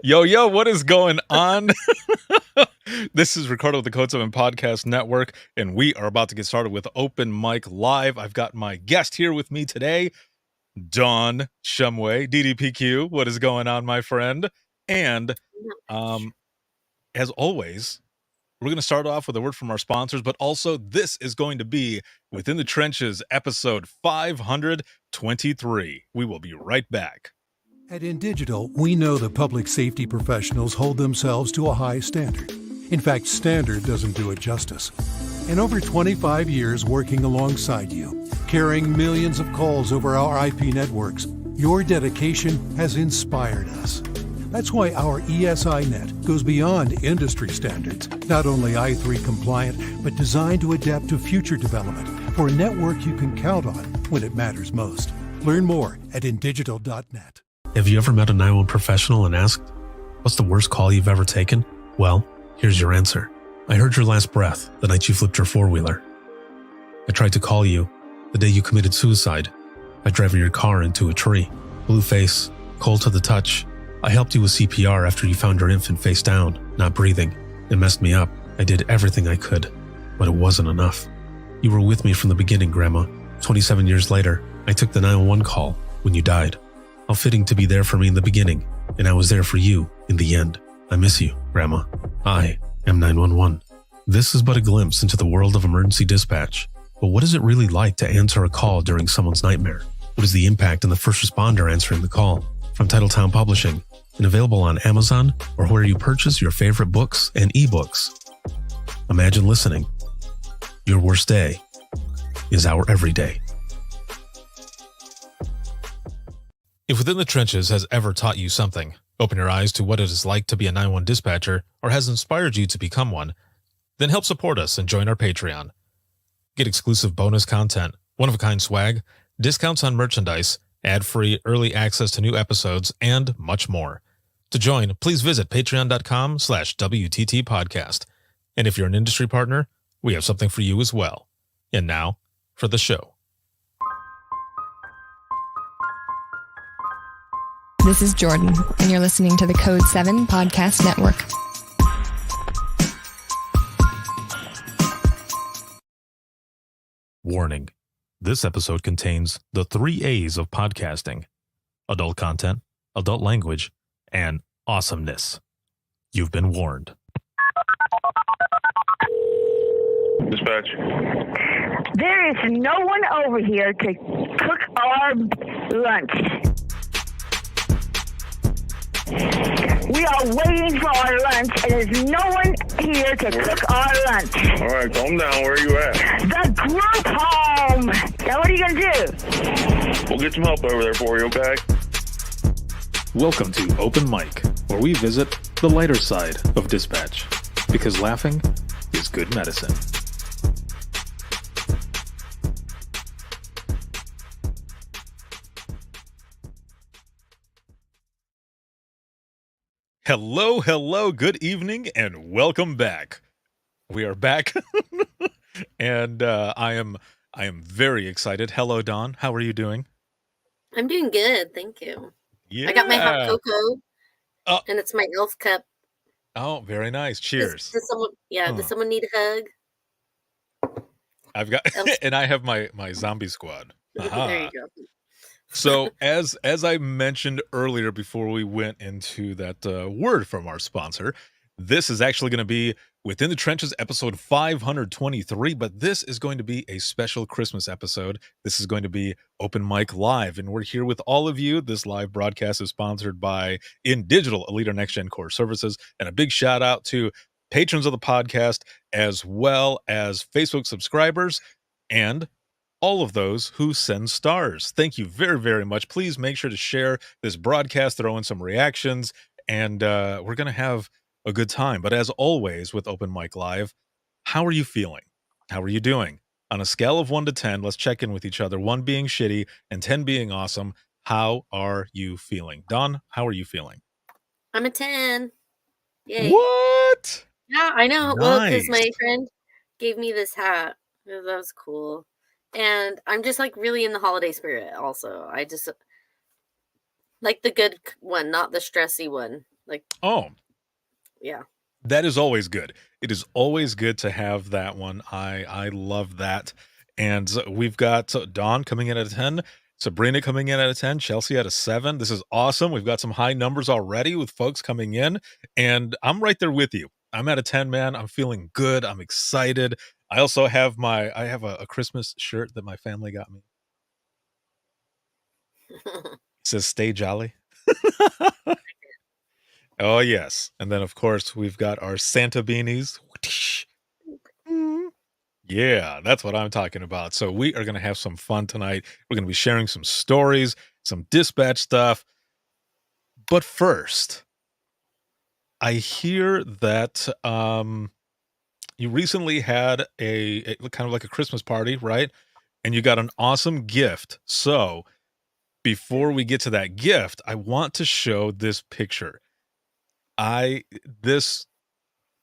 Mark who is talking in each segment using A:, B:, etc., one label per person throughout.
A: Yo, what is going on? This is Ricardo with the Code 7 Podcast Network, and we are about to get started with Open Mic Live. I've got my guest here with me today, Don Shumway, DDPQ. What is going on, my friend? And as always, we're going to start off with a word from our sponsors, but also this is going to be Within the Trenches, episode 523. We will be right back.
B: At InDigital, we know the public safety professionals hold themselves to a high standard. In fact, standard doesn't do it justice. In over 25 years working alongside you, carrying millions of calls over our IP networks, your dedication has inspired us. That's why our ESI Net goes beyond industry standards, not only i3 compliant, but designed to adapt to future development for a network you can count on when it matters most. Learn more at indigital.net.
C: Have you ever met a 911 professional and asked, what's the worst call you've ever taken? Well, here's your answer. I heard your last breath the night you flipped your four-wheeler. I tried to call you the day you committed suicide by driving your car into a tree. Blue face, cold to the touch. I helped you with CPR after you found your infant face down, not breathing. It messed me up. I did everything I could, but it wasn't enough. You were with me from the beginning, Grandma. 27 years later, I took the 911 call when you died. How fitting to be there for me in the beginning, and I was there for you in the end. I miss you, Grandma. I am 911. This is but a glimpse into the world of emergency dispatch. But what is it really like to answer a call during someone's nightmare? What is the impact on the first responder answering the call? From Titletown Publishing, and available on Amazon or where you purchase your favorite books and ebooks. Imagine listening. Your worst day is our everyday.
A: If Within the Trenches has ever taught you something, open your eyes to what it is like to be a 911 dispatcher, or has inspired you to become one, then help support us and join our Patreon. Get exclusive bonus content, one-of-a-kind swag, discounts on merchandise, ad-free early access to new episodes, and much more. To join, please visit patreon.com/WTT podcast. And if you're an industry partner, we have something for you as well. And now, for the show.
D: This is Jordan, and you're listening to the Code 7 Podcast Network.
A: Warning. This episode contains the 3 A's of podcasting: adult content, adult language, and awesomeness. You've been warned.
E: Dispatch.
F: There is no one over here to cook our lunch. We are waiting for our lunch, and there's no one here to cook our lunch.
E: All right, calm down. Where are you at?
F: The group home. Now, what are you going to do?
E: We'll get some help over there for you, okay?
A: Welcome to Open Mic, where we visit the lighter side of dispatch, because laughing is good medicine. Hello, good evening, and welcome back. We are back, and I am very excited. Hello, Don. How are you doing?
G: I'm doing good, thank you.
A: Yeah.
G: I got my hot cocoa,
A: Oh.
G: and it's my elf cup.
A: Oh, very nice. Cheers.
G: Does someone need a hug?
A: I've got, and I have my zombie squad. Aha.
G: There you go.
A: So as I mentioned earlier before we went into that word from our sponsor, this is actually going to be Within the Trenches episode 523, but this is going to be a special Christmas episode. This is going to be Open Mic Live, and we're here with all of you. This live broadcast is sponsored by InDigital, Elite Next Gen Core Services, and a big shout out to patrons of the podcast, as well as Facebook subscribers, and all of those who send stars. Thank you very, very much. Please make sure to share this broadcast, throw in some reactions, and we're going to have a good time. But as always with Open Mic Live, how are you feeling? How are you doing? On a scale of 1 to 10, let's check in with each other. 1 being shitty and 10 being awesome. How are you feeling? Don, how are you feeling?
G: I'm a 10. Yay.
A: What?
G: Yeah, I know. Well, because
A: Nice.
G: my friend gave me this hat. That was cool. And I'm just like really in the holiday spirit also. I just like the good one, not the stressy one. Like,
A: Oh,
G: yeah.
A: that is always good. It is always good to have that one. I love that. And we've got Dawn coming in at a 10, Sabrina coming in at a 10, Chelsea at a 7. This is awesome. We've got some high numbers already with folks coming in, and I'm right there with you. I'm at a 10, man. I'm feeling good. I'm excited. I also have a Christmas shirt that my family got me. It says "Stay Jolly." Oh yes, and then of course we've got our Santa beanies. Yeah, that's what I'm talking about. So we are going to have some fun tonight. We're going to be sharing some stories, some dispatch stuff. But first, I hear that you recently had a kind of like a Christmas party, right? And you got an awesome gift. So before we get to that gift, I want to show this picture. This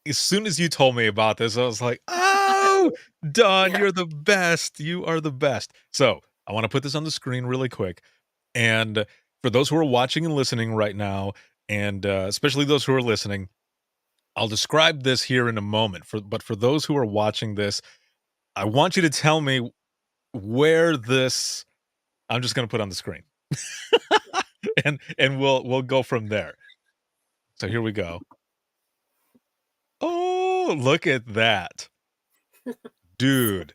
A: as soon as you told me about this, I was like, "Oh, Dawn,
G: Yeah.
A: you're the best. You are the best." So, I wanna put this on the screen really quick, and for those who are watching and listening right now, and, especially those who are listening, I'll describe this here in a moment. But for those who are watching this, I want you to tell me where this I'm just gonna put on the screen. And we'll go from there. So, here we go. Oh, look at that. Dude.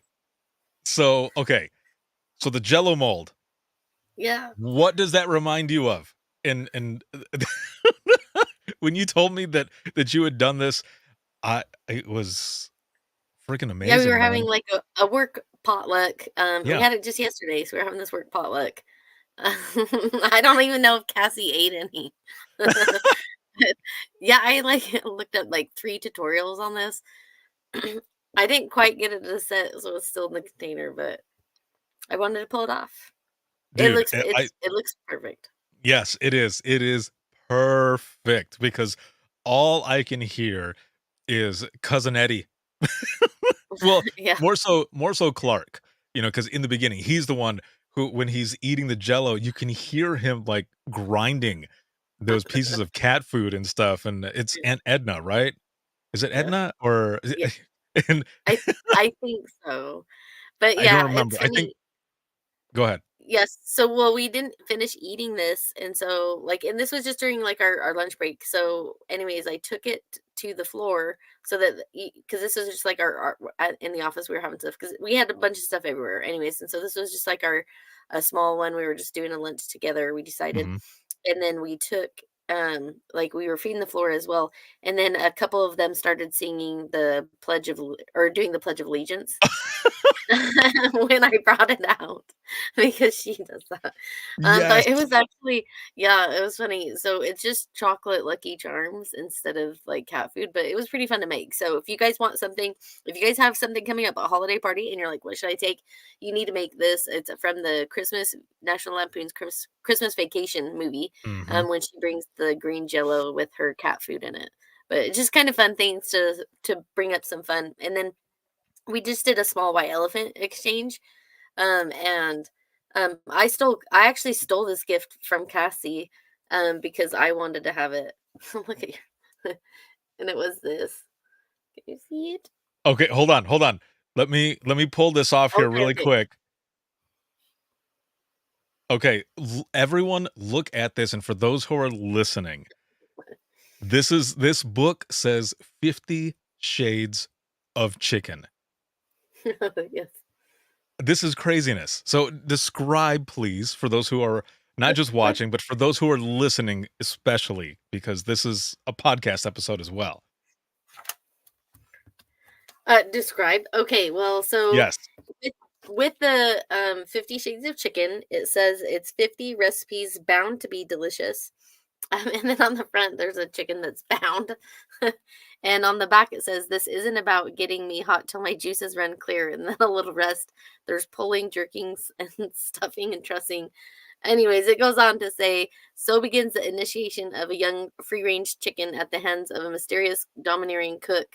A: So, okay. So the Jello mold,
G: Yeah.
A: what does that remind you of? And when you told me that you had done this, it was freaking
G: Yeah, we
A: amazing,
G: were having
A: man.
G: like a work potluck. We
A: Yeah.
G: had it just yesterday, so we were having this work potluck. I don't even know if Cassie ate any. Yeah, I like looked up like 3 tutorials on this. I didn't quite get it to set, so it's still in the container, but I wanted to pull it off.
A: Dude,
G: It looks perfect.
A: yes, it is. It is perfect because all I can hear is Cousin Eddie. Well,
G: Yeah.
A: more so Clark, because in the beginning, he's the one who when he's eating the Jello, you can hear him, like, grinding those pieces of cat food and stuff, and it's Aunt Edna, right? Is it
G: Yeah.
A: Edna or
G: Yeah.
A: and
G: I I think so. But
A: I don't
G: yeah,
A: remember.
G: it's
A: I think
G: funny.
A: go ahead.
G: Yes. So, well, we didn't finish eating this, and so, like, and this was just during, like, our lunch break. So, anyways, I took it to the floor so that because this was just like in the office we were having stuff because we had a bunch of stuff everywhere. Anyways, and so this was just like our a small one. We were just doing a lunch together. We decided,
A: Mhm.
G: and then we took like we were feeding the floor as well, and then a couple of them started singing the or doing the Pledge of Allegiance. When I brought it out because she does that. But
A: Yes.
G: it was actually yeah, it was funny. So it's just chocolate Lucky Charms instead of like cat food, but it was pretty fun to make. So if you guys have something coming up, a holiday party, and you're like, what should I take? You need to make this. It's from the National Lampoon's Christmas Vacation movie.
A: Mhm.
G: When she brings the green Jello with her cat food in it. But it's just kind of fun things to bring up some fun, and then we just did a small white elephant exchange. And I actually stole this gift from Cassie because I wanted to have it. Look at you. And it was this. Can you see it?
A: Okay, hold on, hold on. Let me pull this off here
G: Okay,
A: really
G: okay.
A: quick. Okay, everyone look at this, and for those who are listening, this book says 50 Shades of Chicken.
G: Yes.
A: This is craziness. So describe, please, for those who are not just watching, but for those who are listening, especially because this is a podcast episode as well.
G: Describe. Okay, well, so
A: Yes.
G: with, with the 50 Shades of Chicken, it says it's 50 recipes bound to be delicious. And then on the front, there's a chicken that's bound. And on the back, it says, this isn't about getting me hot till my juices run clear. And then a little rest. There's pulling, jerkings, and stuffing and trussing. Anyways, it goes on to say, so begins the initiation of a young free range chicken at the hands of a mysterious, domineering cook.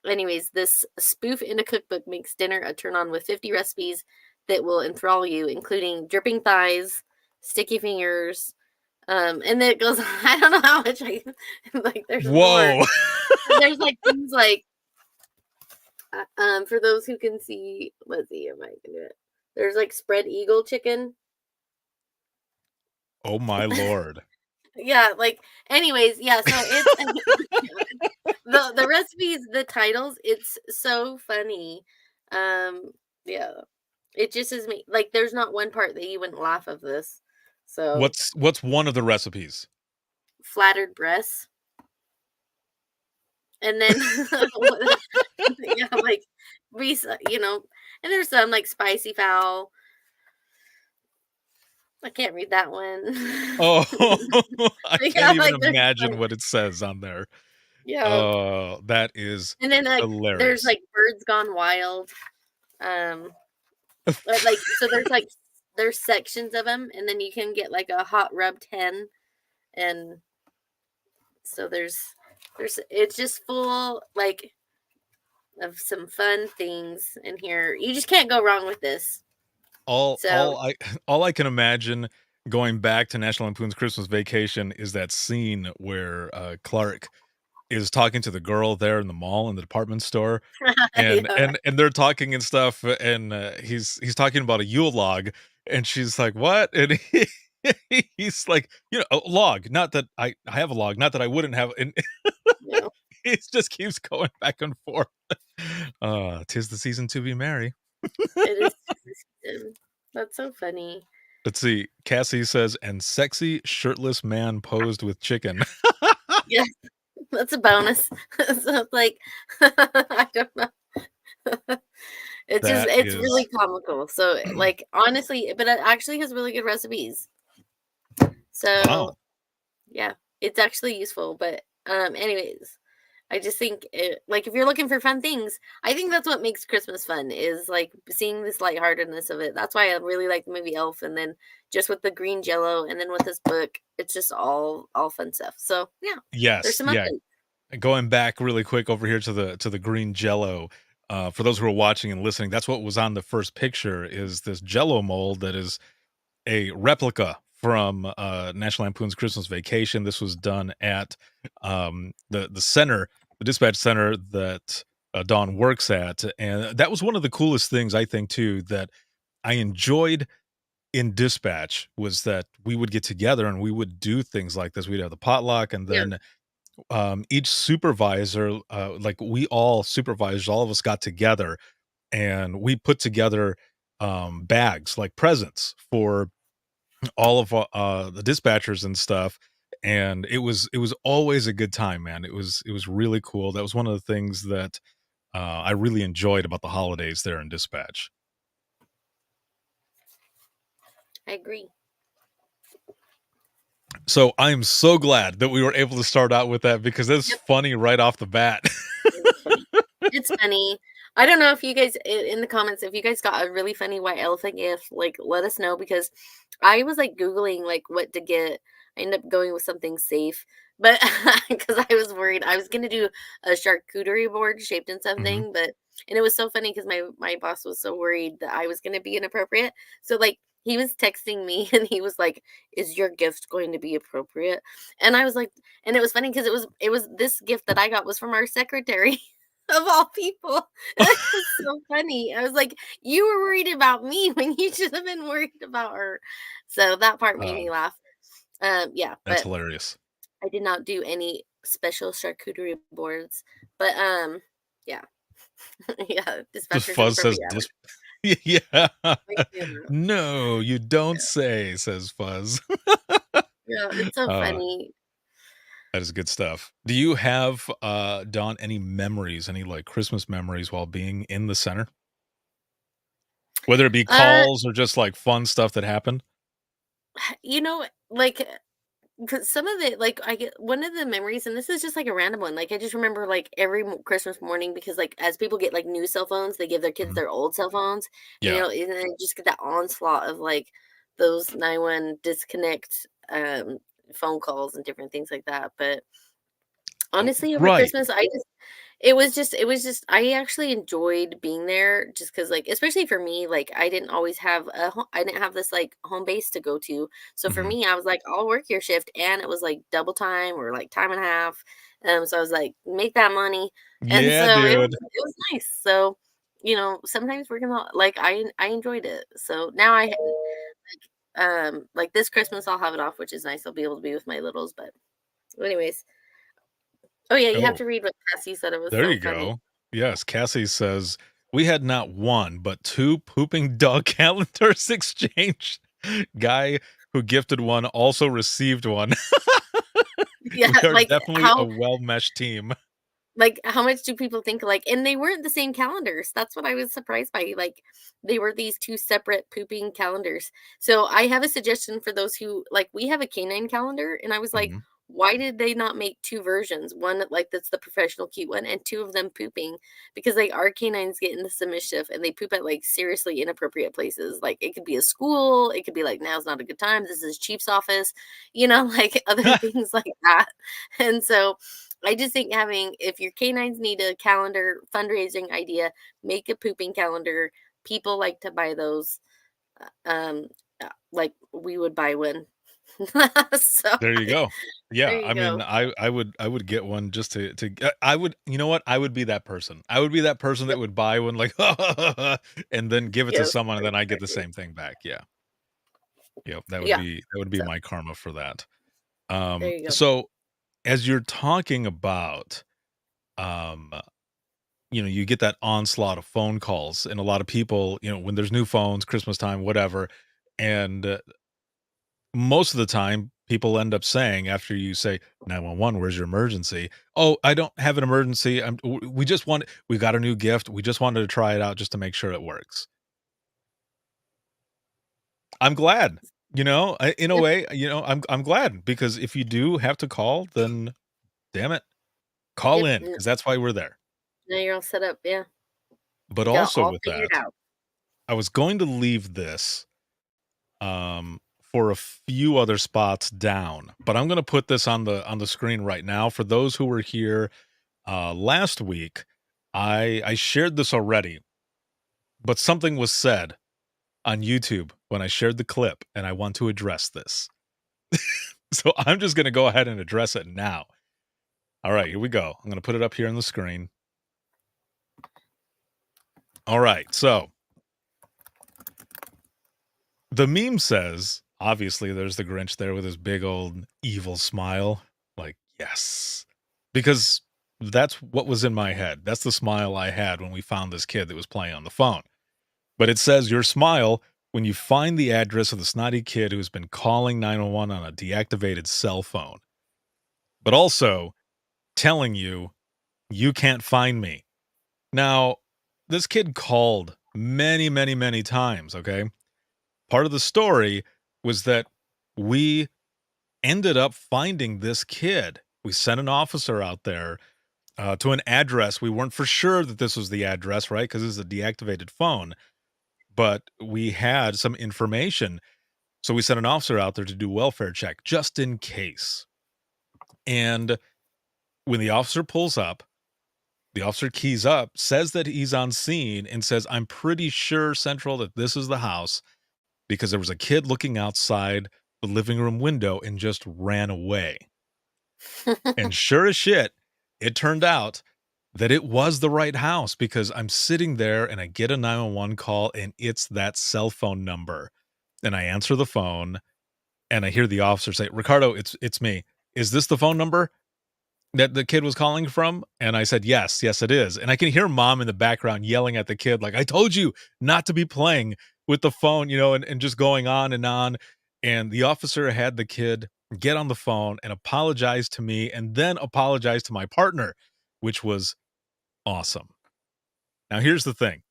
G: Anyways, this spoof in a cookbook makes dinner a turn on with 50 recipes that will enthrall you, including dripping thighs, sticky fingers, And then it goes, I don't know how much I like. There's
A: Whoa.
G: more. There's like things like, for those who can see, let's see if I can do it. There's like spread eagle chicken.
A: Oh my Lord.
G: Yeah, like anyways, yeah, so it's the recipes, the titles, it's so funny. Yeah. It just is me. Like there's not one part that you wouldn't laugh of this. So
A: What's one of the recipes?
G: flattered breasts. And then yeah, like and there's some like spicy fowl. I can't read that one.
A: Oh, I
G: Yeah,
A: can't even
G: like there's
A: imagine
G: like
A: what it says on there.
G: yeah.
A: Oh, that is
G: And then there's
A: hilarious.
G: like birds gone wild. Like so there's sections of them, and then you can get like a hot rubbed hen, and so there's it's just full like of some fun things in here. You just can't go wrong with this.
A: All
G: So
A: all I can imagine going back to National Lampoon's Christmas Vacation is that scene where Clark is talking to the girl there in the mall in the department store, and
G: yeah,
A: and they're talking and stuff, and he's talking about a Yule log, and she's like, "What?" And he's like, "A log. Not that I have a log. Not that I wouldn't have." And
G: yeah,
A: he just keeps going back and forth. 'Tis the season to be merry.
G: it is. That's so funny.
A: Let's see. Cassie says, "And sexy shirtless man posed with chicken."
G: Yeah, that's a bonus. So it's like I don't know.
A: That
G: It's really
A: is
G: comical. So like honestly, but it actually has really good recipes.
A: wow.
G: So yeah, it's actually useful. But anyways, I just think like if you're looking for fun things, I think that's what makes Christmas fun is like seeing this lightheartedness of it. That's why I really like the movie Elf, and then just with the green Jello, and then with this book, it's just all fun stuff. So yeah, there's
A: Yes,
G: some
A: yeah.
G: updates.
A: Going back really quick over here to the green Jello. For those who are watching and listening, that's what was on the first picture. Is this Jello mold that is a replica from National Lampoon's Christmas Vacation. This was done at the center, the dispatch center that Dawn works at, and that was one of the coolest things I think too that I enjoyed in dispatch was that we would get together and we would do things like this. We'd have the potluck, and
G: Yeah,
A: then each supervisor, like we all supervisors, all of us got together and we put together bags like presents for all of the dispatchers and stuff, and it was always a good time, man. It was really cool. That was one of the things that I really enjoyed about the holidays there in dispatch.
G: I agree.
A: So I'm so glad that we were able to start out with that because it's
G: Yep,
A: funny right off the bat.
G: it's funny. It's funny. I don't know if you guys in the comments if you guys got a really funny white elephant gift, like let us know because I was like googling like what to get. I ended up going with something safe, but because I was worried I was gonna do a charcuterie board shaped in
A: Mhm.
G: something, but and it was so funny because my boss was so worried that I was gonna be inappropriate. So like he was texting me and he was like, "Is your gift going to be appropriate?" And I was like, and it was funny because it was this gift that I got was from our secretary. Of all people. It was so funny. I was like, "You were worried about me when you should have been worried about her." So that part made
A: Uh,
G: me laugh. Yeah,
A: that's
G: but
A: hilarious.
G: I did not do any special charcuterie boards. But yeah. Yeah,
A: Just
G: dispatchers
A: Fuzz says
G: inappropriate hour.
A: yeah.
G: Like, you know,
A: No, you don't
G: yeah.
A: say, says Fuzz.
G: Yeah, it's so
A: Uh,
G: funny.
A: that is good stuff. Do you have, Dawn, any memories, any, like, Christmas memories while being in the center? Whether it be
G: Uh,
A: calls or just, like, fun stuff that happened?
G: like 'cause some of it, like, I get one of the memories, and this is just like a random one. Like, I just remember like every Christmas morning because, like, as people get like new cell phones, they give their kids
A: Mhm.
G: their old cell phones, and
A: Yeah.
G: and then you just get that onslaught of like those 911 disconnect phone calls and different things like that. But
A: Oh,
G: honestly, over
A: right.
G: Christmas, I just It was just I actually enjoyed being there just because, like, especially for me, like, I didn't have this, like, home base to go to. So for
A: Mhm.
G: me, I was like, "I'll work your shift," and it was, like, double time or, like, time and a half. So I was like, "Make that money." And
A: Yeah,
G: so
A: dude.
G: it was nice. So, sometimes working out like, I enjoyed it. So now like, this Christmas, I'll have it off, which is nice. I'll be able to be with my littles, but anyways. Oh, yeah, you have
A: Oh,
G: to read what Cassie said. It was
A: there
G: so
A: you
G: funny.
A: go. Yes, Cassie says, "We had not one, but 2 pooping dog calendars exchanged. Guy who gifted one also received one.
G: Yeah,
A: We are
G: like,
A: definitely a well-meshed team."
G: how much do people think alike? And they weren't the same calendars. That's what I was surprised by. Like, they were these 2 separate pooping calendars. So, I have a suggestion for those who like, we have a canine calendar, and I was like,
A: Mhm.
G: "Why did they not make 2 versions? One, like, that's the professional cute one, and 2 of them pooping?" Because, like, our canines get into some mischief, and they poop at, like, seriously inappropriate places. Like, it could be a school, it could be like, "Now's not a good time, this is chief's office," like, other things like that. And so, I just think having if your canines need a calendar fundraising idea, make a pooping calendar. People like to buy those. Like we would buy one. So
A: There you go.
G: there
A: Yeah,
G: you
A: I mean,
G: go.
A: I would get one just to I would, you know what? I would be that person. I would be that person that
G: Yep.
A: would buy one like, and then give it to
G: Yes.
A: someone, and then I get the
G: Exactly.
A: same thing back. Yeah. Yep,
G: Yeah.
A: that would be
G: So
A: my karma for that.
G: there you go.
A: So as you're talking about, um, you get that onslaught of phone calls, and a lot of people, when there's new phones, Christmas time, whatever, and most of the time, people end up saying after you say, 911, where's your emergency? Oh, I don't have an emergency. We got a new gift. We just wanted to try it out just to make sure it works. I'm glad, in a
G: Yep.
A: way, I'm glad because if you do have to call, then damn it, call
G: Yep.
A: in because that's why we're there.
G: Now you're all set up. Yeah.
A: But
G: You got
A: also
G: all
A: with
G: figured
A: that,
G: out.
A: I was going to leave this for a few other spots down, but I'm going to put this on the screen right now for those who were here last week. I shared this already, but something was said on YouTube when I shared the clip, and I want to address this. So I'm just going to go ahead and address it now. All right, here we go. I'm going to put it up here on the screen. All right, so the meme says, obviously, there's the Grinch there with his big old evil smile. Like, yes. Because that's what was in my head. That's the smile I had when we found this kid that was playing on the phone. But it says your smile when you find the address of the snotty kid who's been calling 911 on a deactivated cell phone, but also telling you, you can't find me. Now, this kid called many, many, many times, okay? Part of the story was that we ended up finding this kid. We sent an officer out there to an address. We weren't for sure that this was the address, right? Because this is a deactivated phone, but we had some information. So we sent an officer out there to do welfare check just in case. And when the officer pulls up, the officer keys up, says that he's on scene, and says, I'm pretty sure, Central, that this is the house because there was a kid looking outside the living room window and just ran away. And sure as shit, it turned out that it was the right house because I'm sitting there and I get a 911 call and it's that cell phone number. And I answer the phone and I hear the officer say, Ricardo, it's me. Is this the phone number that the kid was calling from? And I said, yes, it is. And I can hear mom in the background yelling at the kid, like, I told you not to be playing with the phone, and just going on and on. And the officer had the kid get on the phone and apologize to me and then apologize to my partner, which was awesome. Now, here's the thing.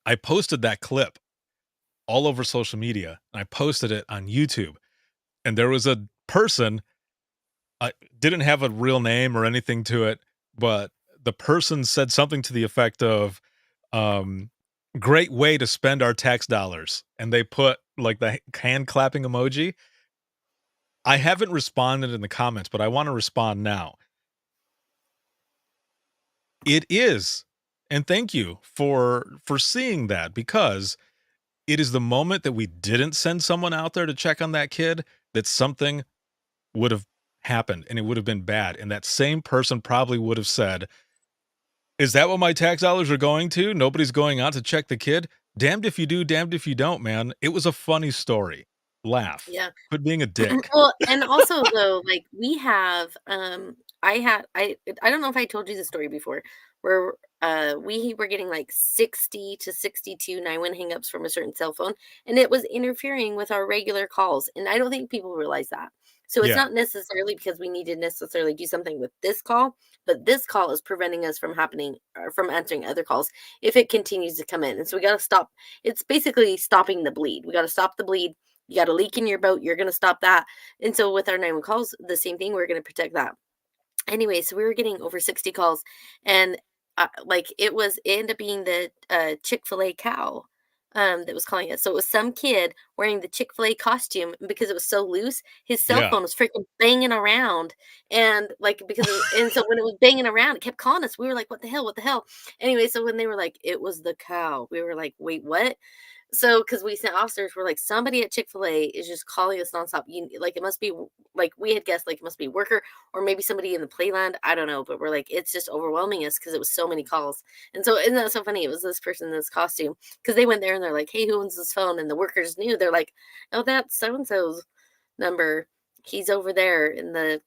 A: I posted that clip all over social media and I posted it on YouTube. And there was a person, didn't have a real name or anything to it, but the person said something to the effect of, um, great way to spend our tax dollars. And they put like the hand clapping emoji. I haven't responded in the comments, but I want to respond now. It is. And thank you for seeing that, because it is the moment that we didn't send someone out there to check on that kid that something would have happened and it would have been bad. And that same person probably would have said, "Is that what my tax dollars are going to? Nobody's going out to check the kid?" Damned if you do, damned if you don't, man. It was a funny story. Laugh.
G: Yeah.
A: Quit being a dick.
G: Well, and also though, like we have, I don't know if I told you the story before, where we were getting like 60 to 62 911 hangups from a certain cell phone, and it was interfering with our regular calls. And I don't think people realize that. So it's
A: Yeah.
G: not necessarily because we need to necessarily do something with this call, but this call is preventing us from happening or from answering other calls if it continues to come in. And so we got to stop. It's basically stopping the bleed. We got to stop the bleed. You got a leak in your boat, you're going to stop that. And so with our 911 calls, the same thing, we're going to protect that. Anyway, so we were getting over 60 calls, and like it ended up being the Chick-fil-A cow that was calling us. So it was some kid wearing the Chick-fil-A costume, and because it was so loose, his cell
A: Yeah.
G: phone was freaking banging around. And like and so when it was banging around, it kept calling us. We were like, what the hell? What the hell? Anyway, so when they were like, it was the cow, we were like, wait, what? So, because we sent officers, we're like, somebody at Chick-fil-A is just calling us nonstop. Like, it must be like we had guessed, like it must be worker or maybe somebody in the playland. I don't know, but we're like, it's just overwhelming us because it was so many calls. And so, isn't that so funny? It was this person in this costume because they went there and they're like, hey, who owns this phone? And the workers knew. They're like, oh, that's so and so's number. He's over there in the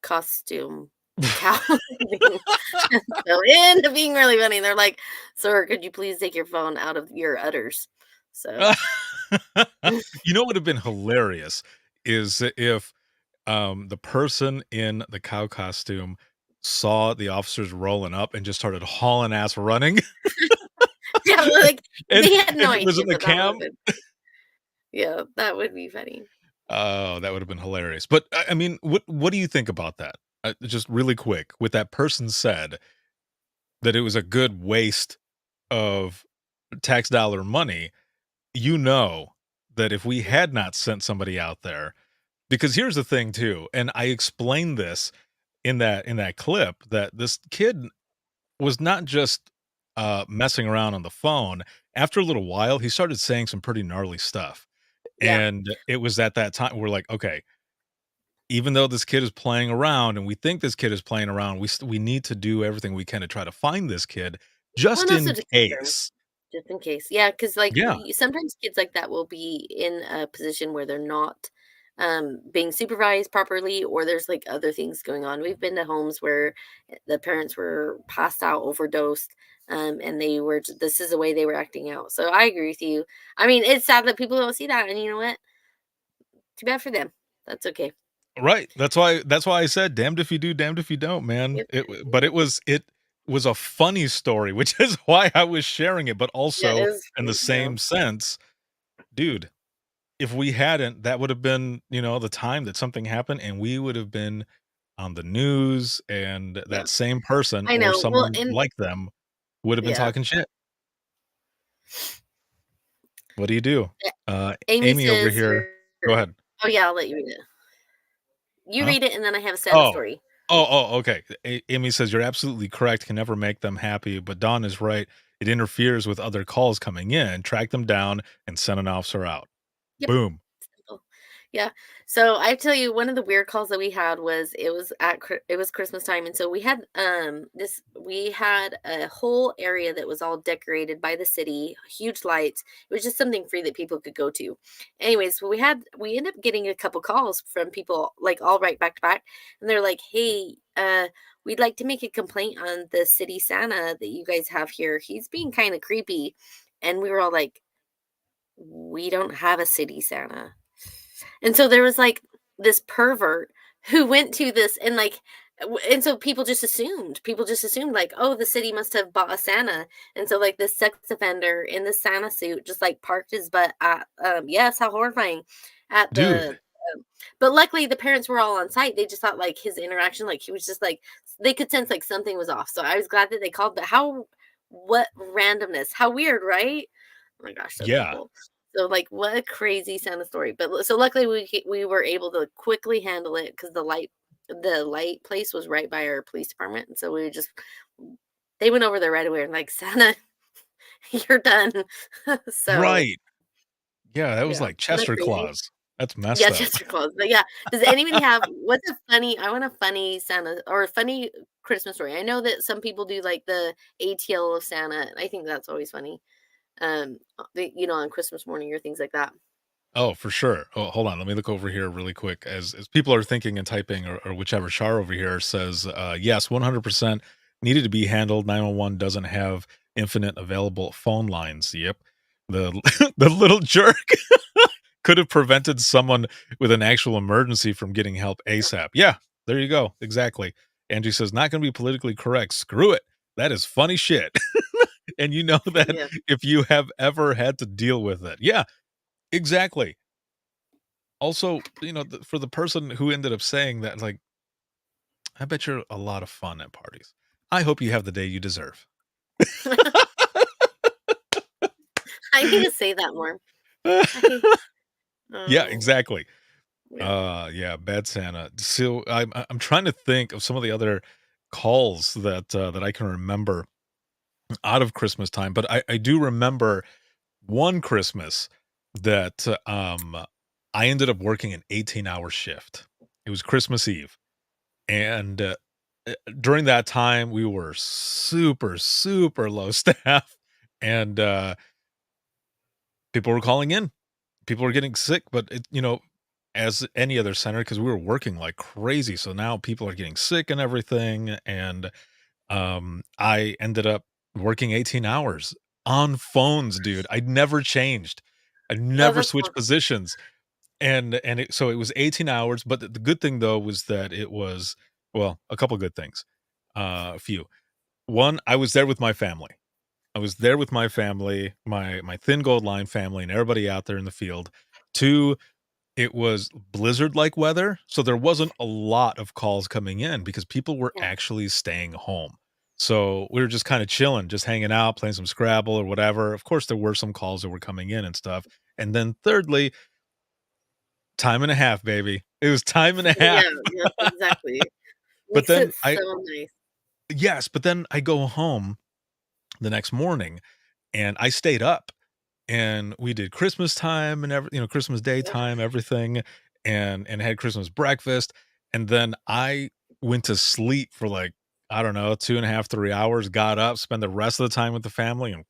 G: costume. Cow. So it ended up being really funny. They're like, sir, could you please take your phone out of your udders? So
A: You know what would have been hilarious is if the person in the cow costume saw the officers rolling up and just started hauling ass running.
G: yeah, like
A: And
G: they had no
A: if it was
G: idea,
A: in the
G: but that
A: cam,
G: would have been yeah, that would be funny.
A: oh, that would have been hilarious. But I mean, what do you think about that? Just really quick, with that person said that it was a good waste of tax dollar money. You know that if we had not sent somebody out there, because here's the thing too, and I explained this in that clip, that this kid was not just messing around on the phone. After a little while, he started saying some pretty gnarly stuff.
G: Yeah.
A: And it was at that time we're like, okay, even though this kid is playing around and we think this kid is playing around, we need to do everything we can to try to find this kid
G: Well,
A: just
G: and also
A: in
G: to confirm,
A: case.
G: just in case. Yeah, because like
A: Yeah,
G: sometimes kids like that will be in a position where they're not being supervised properly, or there's like other things going on. We've been to homes where the parents were passed out, overdosed, and they were. This is the way they were acting out. So I agree with you. I mean, it's sad that people don't see that, and you know what? Too bad for them. That's okay.
A: right. That's why I said damned if you do, damned if you don't, man.
G: Yep.
A: But it was a funny story, which is why I was sharing it, but
G: Yeah, it
A: also
G: was
A: in the
G: funny. Yeah.
A: same sense, dude, if we hadn't, that would have been, the time that something happened and we would have been on the news, and
G: Yeah.
A: that same person
G: I
A: or
G: know. Well,
A: someone
G: and
A: like them would have been
G: yeah.
A: talking shit. What do you do?
G: A-
A: Uh,
G: Amy
A: Amy over
G: says
A: here, go ahead.
G: oh yeah, I'll let you read it. You
A: Huh?
G: read it, and then I have a Santa
A: Oh.
G: story.
A: Okay. Amy says, "You're absolutely correct, can never make them happy, but Dawn is right. It interferes with other calls coming in. Track them down and send an officer out."
G: Yep.
A: Boom.
G: Simple. Yeah. So I tell you, one of the weird calls that we had was it was Christmas time, and so we had a whole area that was all decorated by the city, huge lights. It was just something free that people could go to. Anyways, we ended up getting a couple calls from people like all right back to back, and they're like, "Hey, we'd like to make a complaint on the city Santa that you guys have here. He's being kind of creepy," and we were all like, "We don't have a city Santa." And so there was like this pervert who went to this and like and so people just assumed like, oh, the city must have bought a Santa. And so like this sex offender in the Santa suit just like parked his butt at yes, how horrifying, at the
A: Dude.
G: but luckily the parents were all on site. They just thought like his interaction, like he was just like they could sense like something was off. So I was glad that they called, but what randomness. How weird, right? Oh my gosh, so
A: Yeah.
G: people. So, like, what a crazy Santa story. But so luckily we were able to quickly handle it because the light place was right by our police department, and so we just they went over there right away and like, Santa, you're done. So
A: Right. Yeah, that was
G: yeah,
A: like
G: isn't that
A: Chester
G: crazy?
A: Claus. That's messed
G: Yeah,
A: up.
G: Chester Claus. But yeah, does anybody have what's a funny? I want a funny Santa or a funny Christmas story. I know that some people do like the ATL of Santa. And I think that's always funny. On Christmas morning or things like that.
A: Oh, for sure. Oh, hold on. Let me look over here really quick as people are thinking and typing or whichever. Char over here says, yes, 100% needed to be handled. 911 doesn't have infinite available phone lines. Yep. The the little jerk could have prevented someone with an actual emergency from getting help ASAP. Yeah, there you go. Exactly. Angie says, not going to be politically correct. Screw it. That is funny shit. And you know that
G: Yeah.
A: if you have ever had to deal with it. Yeah, exactly. Also, for the person who ended up saying that, like, I bet you're a lot of fun at parties. I hope you have the day you deserve.
G: I need to say that more.
A: Yeah,
G: Oh,
A: exactly.
G: yeah.
A: Yeah, bad Santa. So I'm trying to think of some of the other calls that I can remember out of Christmas time, but I do remember one Christmas that I ended up working an 18-hour shift. It was Christmas Eve, and during that time we were super super low staff, and people were calling in. People were getting sick, but as any other center, because we were working like crazy, so now people are getting sick and everything, and I ended up working 18 hours on phones, dude. I'd never changed. I
G: Oh,
A: never
G: that's
A: switched
G: fun.
A: positions. So it was 18 hours, but the good thing though was that it was, well, a couple good things. A few. One, I was there with my family. I was there with my family, my Thin Gold Line family, and everybody out there in the field. Two, it was blizzard-like weather, so there wasn't a lot of calls coming in because people were
G: Yeah.
A: actually staying home. So we were just kinda chilling, just hanging out, playing some Scrabble or whatever. Of course, there were some calls that were coming in and stuff. And then thirdly, time and a half, baby. It was time and a half.
G: Yeah, yes, exactly.
A: But
G: Makes
A: then
G: it
A: I
G: so nice.
A: Yes, but then I go home the next morning and I stayed up and we did Christmas time and Christmas Day
G: Yeah.
A: time, everything, and had Christmas breakfast. And then I went to sleep for like, I don't know, 2.5, 3 hours, got up, spent the rest of the time with the family, and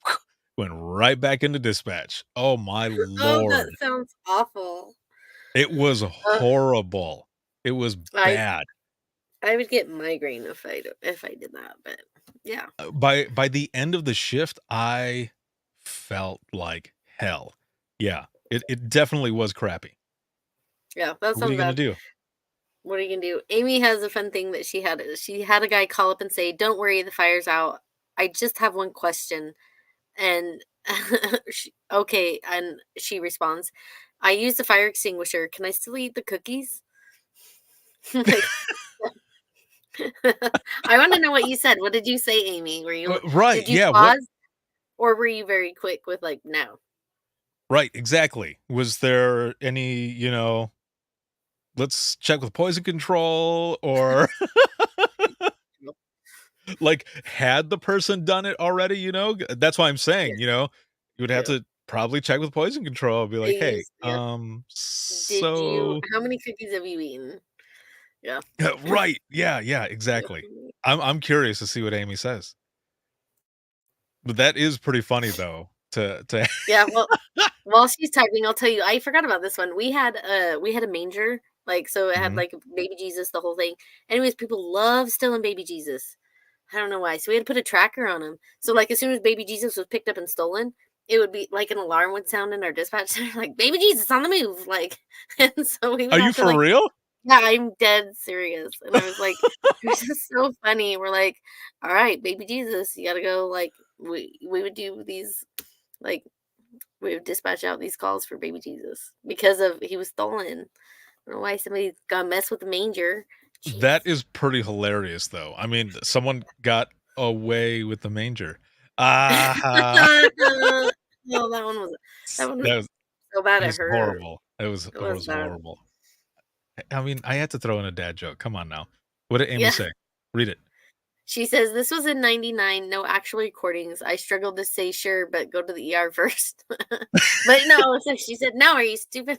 A: went right back into dispatch. Oh my
G: Oh, that
A: lord.
G: sounds awful.
A: It was
G: Ugh,
A: horrible. It was
G: I
A: bad.
G: I would get migraine if I did that, but yeah.
A: By the end of the shift, I felt like hell. Yeah, it definitely was crappy.
G: Yeah, that
A: What are
G: sounds
A: you gonna
G: bad.
A: do?
G: What are you gonna do? Amy has a fun thing that she had a guy call up and say, "Don't worry, the fire's out. I just have one question." And okay, and she responds, "I used a fire extinguisher. Can I still eat the cookies?" Like, I want to know what you said. What did you say, Amy?
A: Right,
G: Did you
A: yeah, what
G: pause or were you very quick with like no?
A: right, exactly. Was there any, let's check with poison control or like had the person done it already, That's why I'm
G: Yeah,
A: saying, you would have
G: yeah.
A: to probably check with poison control, be
G: They
A: like, "Hey,
G: use yeah. Did you?
A: so."
G: How many cookies have you eaten? Yeah.
A: Right, yeah, yeah, exactly. I'm curious to see what Amy says. But that is pretty funny though to
G: Yeah, well, while she's typing, I'll tell you, I forgot about this one. We had a manger, like, so it had,
A: Mhm.
G: like, baby Jesus, the whole thing. Anyways, people love stealing baby Jesus. I don't know why. So we had to put a tracker on him. So, like, as soon as baby Jesus was picked up and stolen, it would be like an alarm would sound in our dispatch center, like, "Baby Jesus on the move," like, and so we
A: Are
G: would
A: you
G: have to,
A: for
G: like
A: real?
G: yeah, I'm dead serious, and I was like, it was just so funny. We're like, "Alright, baby Jesus, you gotta go," like, we would do these, like we would dispatch out these calls for baby Jesus because of he was stolen. I don't know why somebody got mess with the manger. Jeez.
A: That is pretty hilarious, though. I mean, someone got away with the manger. Ah,
G: No, that one was
A: that was
G: so bad
A: it
G: it
A: was
G: hurt.
A: horrible. It
G: It was
A: was
G: bad.
A: horrible. I mean, I had to throw in a dad joke. Come on now. What did Amy
G: Yeah.
A: say? Read it.
G: She says this was in '99. No actual recordings. I struggled to say sure, but go to the ER first. But no, so she said, "No, are you stupid?"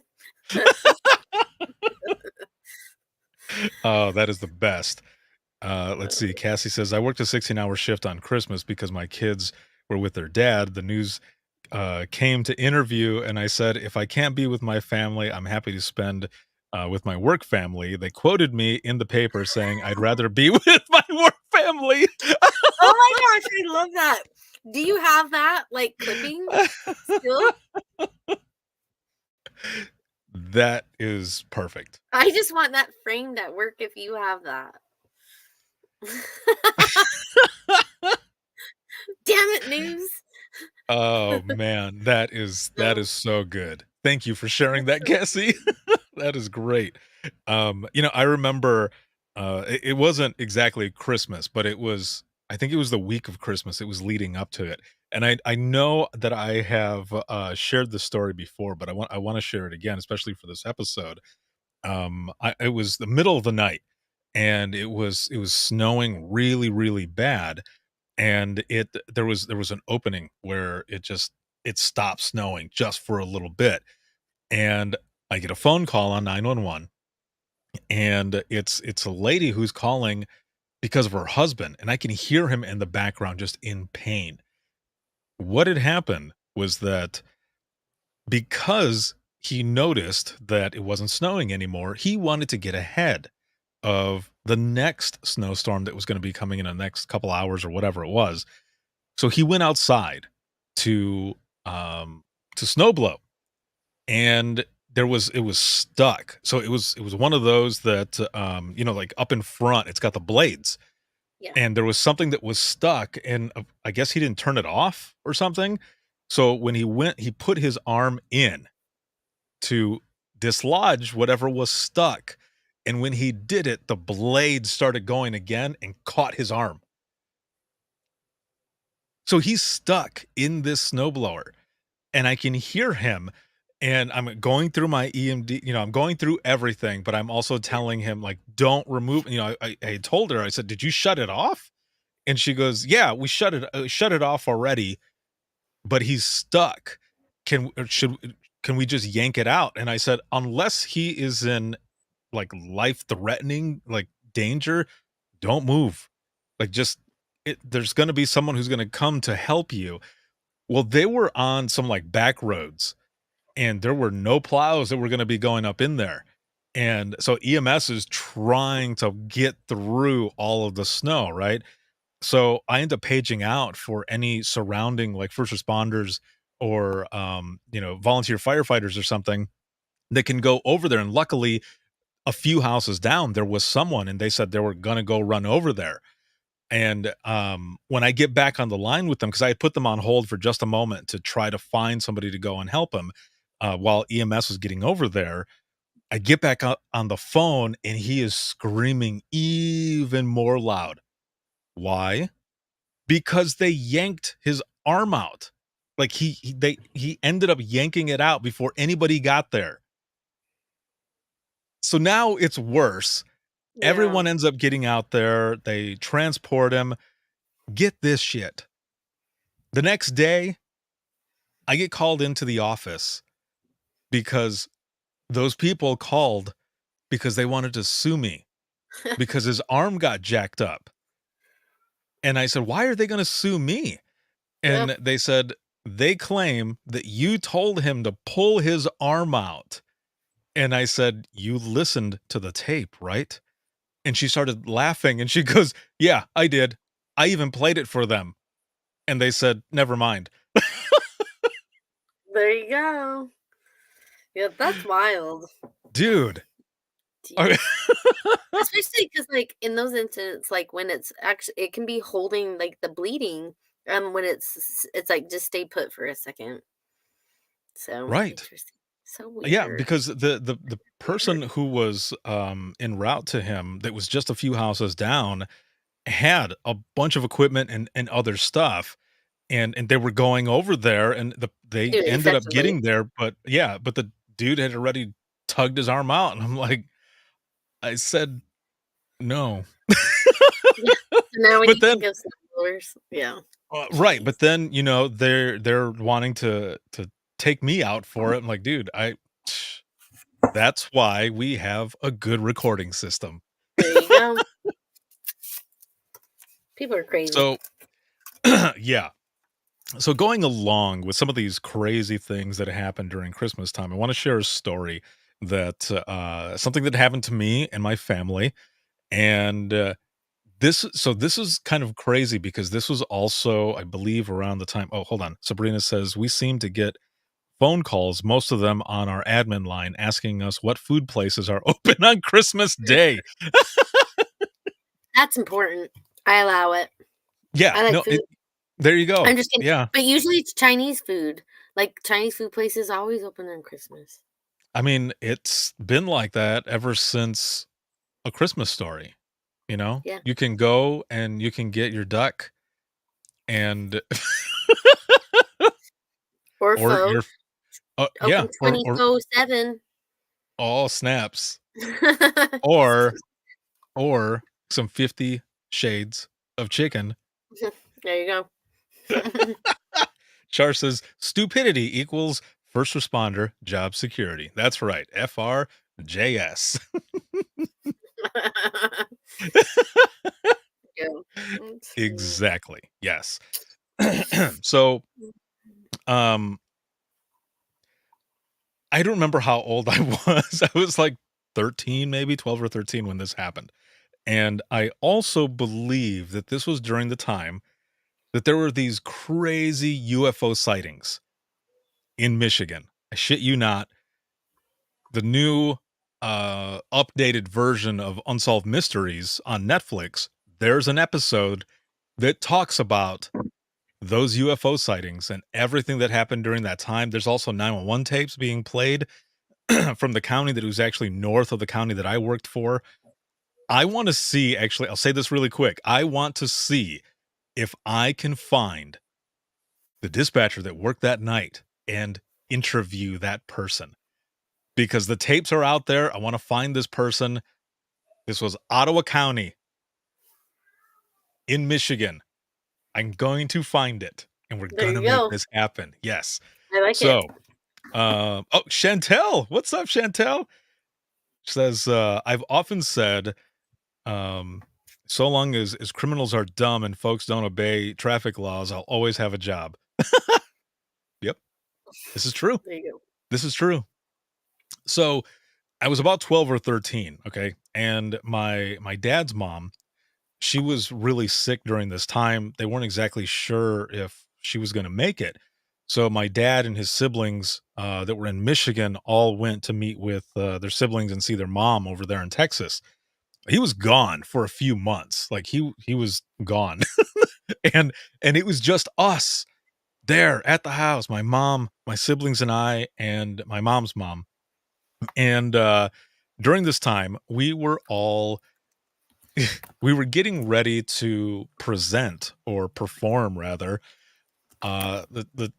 A: Oh, that is the best. Let's see. Cassie says, I worked a 16-hour shift on Christmas because my kids were with their dad. The news came to interview, and I said, if I can't be with my family, I'm happy to spend with my work family. They quoted me in the paper saying, I'd rather be with my work family.
G: Oh my gosh, I love that. Do you have that like clipping still?
A: That is perfect.
G: I just want that framed at work if you have that. Damn it, news.
A: Oh man, that is so good. Thank you for sharing that, Cassie. That is great. I remember it wasn't exactly Christmas, but I think it was the week of Christmas. It was leading up to it. And I know that I have shared the story before, but I want to share it again, especially for this episode. It was the middle of the night, and it was snowing really, really bad, and there was an opening where it stopped snowing just for a little bit, and I get a phone call on 911, and it's a lady who's calling because of her husband, and I can hear him in the background just in pain. What had happened was that because he noticed that it wasn't snowing anymore, he wanted to get ahead of the next snowstorm that was going to be coming in the next couple hours or whatever it was. So he went outside to snowblow, and it was stuck. So it was one of those that like up in front, it's got the blades,
G: Yeah.
A: and there was something that was stuck, and I guess he didn't turn it off or something. So when he went, he put his arm in to dislodge whatever was stuck. And when he did it, the blade started going again and caught his arm. So he's stuck in this snowblower, and I can hear him, and I'm going through my EMD, I'm going through everything, but I'm also telling him, like, don't remove, I told her, I said, did you shut it off? And she goes, yeah, we shut it off already, but he's stuck. Can we just yank it out? And I said, unless he is in like life threatening, like danger, don't move. Like there's going to be someone who's going to come to help you. Well, they were on some like back roads, and there were no plows that were going to be going up in there. And so EMS is trying to get through all of the snow, right? So I end up paging out for any surrounding like first responders or volunteer firefighters or something that can go over there. And luckily, a few houses down, there was someone, and they said they were gonna go run over there. And when I get back on the line with them, because I had put them on hold for just a moment to try to find somebody to go and help him while EMS was getting over there, I get back on the phone, and he is screaming even more loud. Why? Because they yanked his arm out. Like he ended up yanking it out before anybody got there. So now it's worse.
G: Yeah.
A: Everyone ends up getting out there. They transport him. Get this shit. The next day, I get called into the office because those people called because they wanted to sue me because his arm got jacked up. And I said, why are they going to sue me? And they said, they claim that you told him to pull his arm out. And I said, you listened to the tape, right? And she started laughing, and she goes, yeah, I did. I even played it for them. And they said, never mind.
G: There you go. Yeah, that's wild.
A: Dude.
G: Especially because, like, in those incidents, like when it's actually, it can be holding like the bleeding. When it's like just stay put for a second. So
A: Right.
G: interesting. So weird.
A: Yeah, because the person who was en route to him that was just a few houses down had a bunch of equipment and other stuff, and they were going over there, and they
G: Dude,
A: ended up
G: effectively.
A: getting there, but the dude had already tugged his arm out, and I'm like, I said no.
G: Now when
A: But
G: you
A: then
G: think of snowblowers, yeah.
A: right,
G: Jeez.
A: but then, they're wanting to take me out for it. I'm like, "Dude, I that's why we have a good recording system."
G: There you go. People are crazy.
A: So, yeah. So going along with some of these crazy things that happened during Christmas time, I wanna share a story that, something that happened to me and my family, and, this is kind of crazy because this was also, I believe, around the time oh, hold on. Sabrina says, "We seem to get phone calls, most of them on our admin line, asking us what food places are open on Christmas Day."
G: That's important. I allow it.
A: Yeah,
G: I like
A: no,
G: food.
A: there you go.
G: I'm just kidding.
A: Yeah.
G: But usually it's Chinese food. Like Chinese food places always open on Christmas.
A: I mean, it's been like that ever since A Christmas Story, you know?
G: Yeah.
A: You can go and you can get your duck and
G: Or
A: or
G: pho.
A: your yeah,
G: Open
A: or
G: 24/7.
A: all snaps or some 50 shades of chicken.
G: There you go.
A: Char says stupidity equals first responder job security. That's right. FRJS.
G: Yeah. Let's see.
A: Exactly. Yes. So, um, I don't remember how old I was. I was like 13, maybe 12 or 13 when this happened. And I also believe that this was during the time that there were these crazy UFO sightings in Michigan. I shit you not. The new updated version of Unsolved Mysteries on Netflix, there's an episode that talks about those UFO sightings and everything that happened during that time. There's also 911 tapes being played from the county that was actually north of the county that I worked for. I want to see, actually, I'll say this really quick. I want to see if I can find the dispatcher that worked that night and interview that person because the tapes are out there. I want to find this person. This was Ottawa County in Michigan. I'm going to find it and we're
G: There
A: going to
G: you
A: make
G: go.
A: this happen. Yes.
G: I like it.
A: So, oh, Chantel, what's up, Chantel? She says, I've often said, so long as criminals are dumb and folks don't obey traffic laws, I'll always have a job. Yep. This is true.
G: There you go.
A: This is true. So I was about 12 or 13, okay? And my dad's mom, she was really sick during this time. They weren't exactly sure if she was going to make it. So my dad and his siblings that were in Michigan all went to meet with their siblings and see their mom over there in Texas. He was gone for a few months. Like he was gone. and it was just us there at the house, my mom, my siblings and I and my mom's mom. And during this time, we were all we were getting ready to present or perform rather the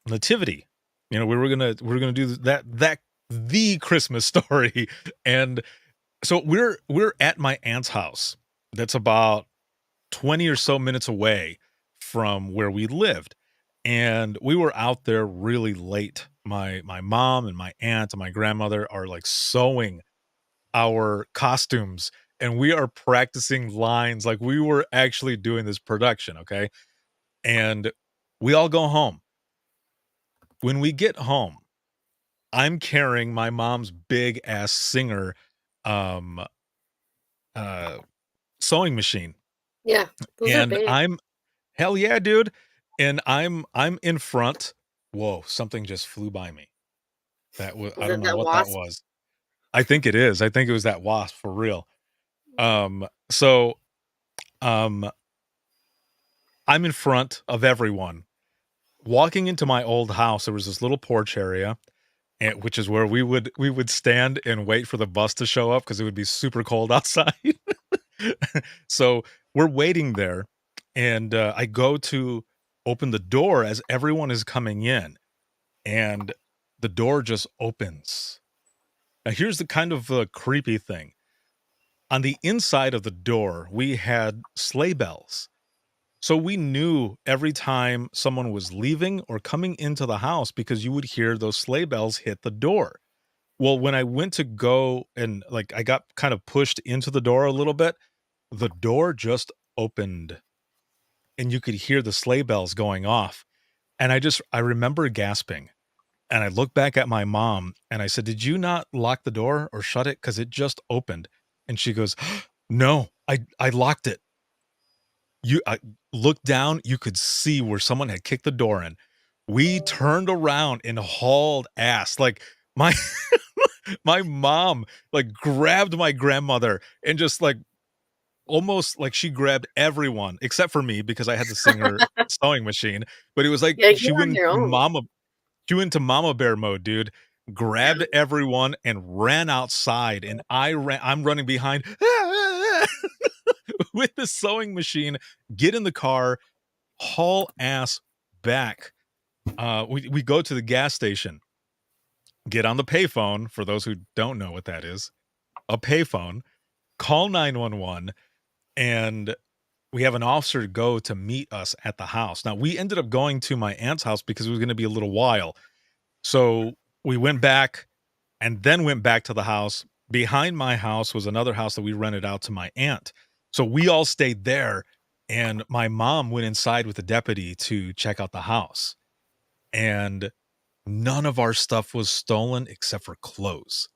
A: nativity. You know, we were gonna do that the Christmas story. And so we're at my aunt's house. That's about 20 or so minutes away from where we lived. And we were out there really late. My mom and my aunt and my grandmother are like sewing our costumes and we are practicing lines like we were actually doing this production, okay? And we all go home. When we get home, I'm carrying my mom's big ass Singer um uh sewing machine.
G: Yeah. Those are
A: And
G: big.
A: I'm hell yeah, dude. And I'm in front. Whoa, something just flew by me. That was
G: Is
A: I don't
G: it
A: know
G: that
A: what that
G: wasp?
A: was. I think it is. I think it was that wasp for real. So um I'm in front of everyone. Walking into my old house, there was this little porch area, and which is where we would stand and wait for the bus to show up because it would be super cold outside. So we're waiting there, and I go to open the door as everyone is coming in, and the door just opens. Now, here's the kind of creepy thing. on the inside of the door, we had sleigh bells. So we knew every time someone was leaving or coming into the house because you would hear those sleigh bells hit the door. Well, when I went to go and like I got kind of pushed into the door a little bit, the door just opened and you could hear the sleigh bells going off. And I remember gasping and I looked back at my mom and I said, "Did you not lock the door or shut it? Because it just opened." And she goes, "No, I locked it." I looked down, you could see where someone had kicked the door in. We turned around and hauled ass. Like my my mom like grabbed my grandmother and just like almost like she grabbed everyone except for me because I had the singer sewing machine. But it was like
G: Yeah, you're on your own.
A: she went into mama bear mode, dude. Grabbed everyone and ran outside, and I'm running behind with the sewing machine, get in the car, haul ass back. We go to the gas station, get on the payphone, for those who don't know what that is, a payphone, call 911, and we have an officer go to meet us at the house. Now, we ended up going to my aunt's house because it was gonna be a little while. So, we went back and then went back to the house. Behind my house was another house that we rented out to my aunt. So, we all stayed there, and my mom went inside with the deputy to check out the house. And none of our stuff was stolen except for clothes.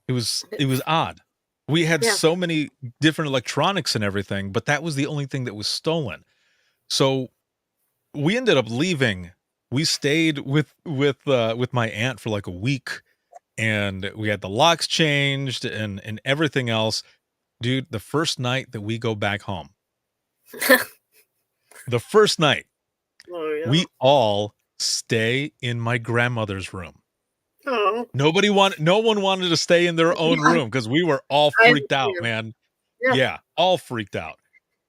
A: It was odd. We had
G: Yeah.
A: so many different electronics and everything, but that was the only thing that was stolen. So we ended up leaving. We stayed with my aunt for like a week, and we had the locks changed and everything else. Dude, the first night that we go back home, the first night,
G: Oh, yeah.
A: we all stay in my grandmother's room.
G: Oh,
A: No one wanted to stay in their own
G: Yeah.
A: room because we were all
G: I
A: freaked out,
G: understand.
A: man.
G: Yeah.
A: Yeah, all freaked out.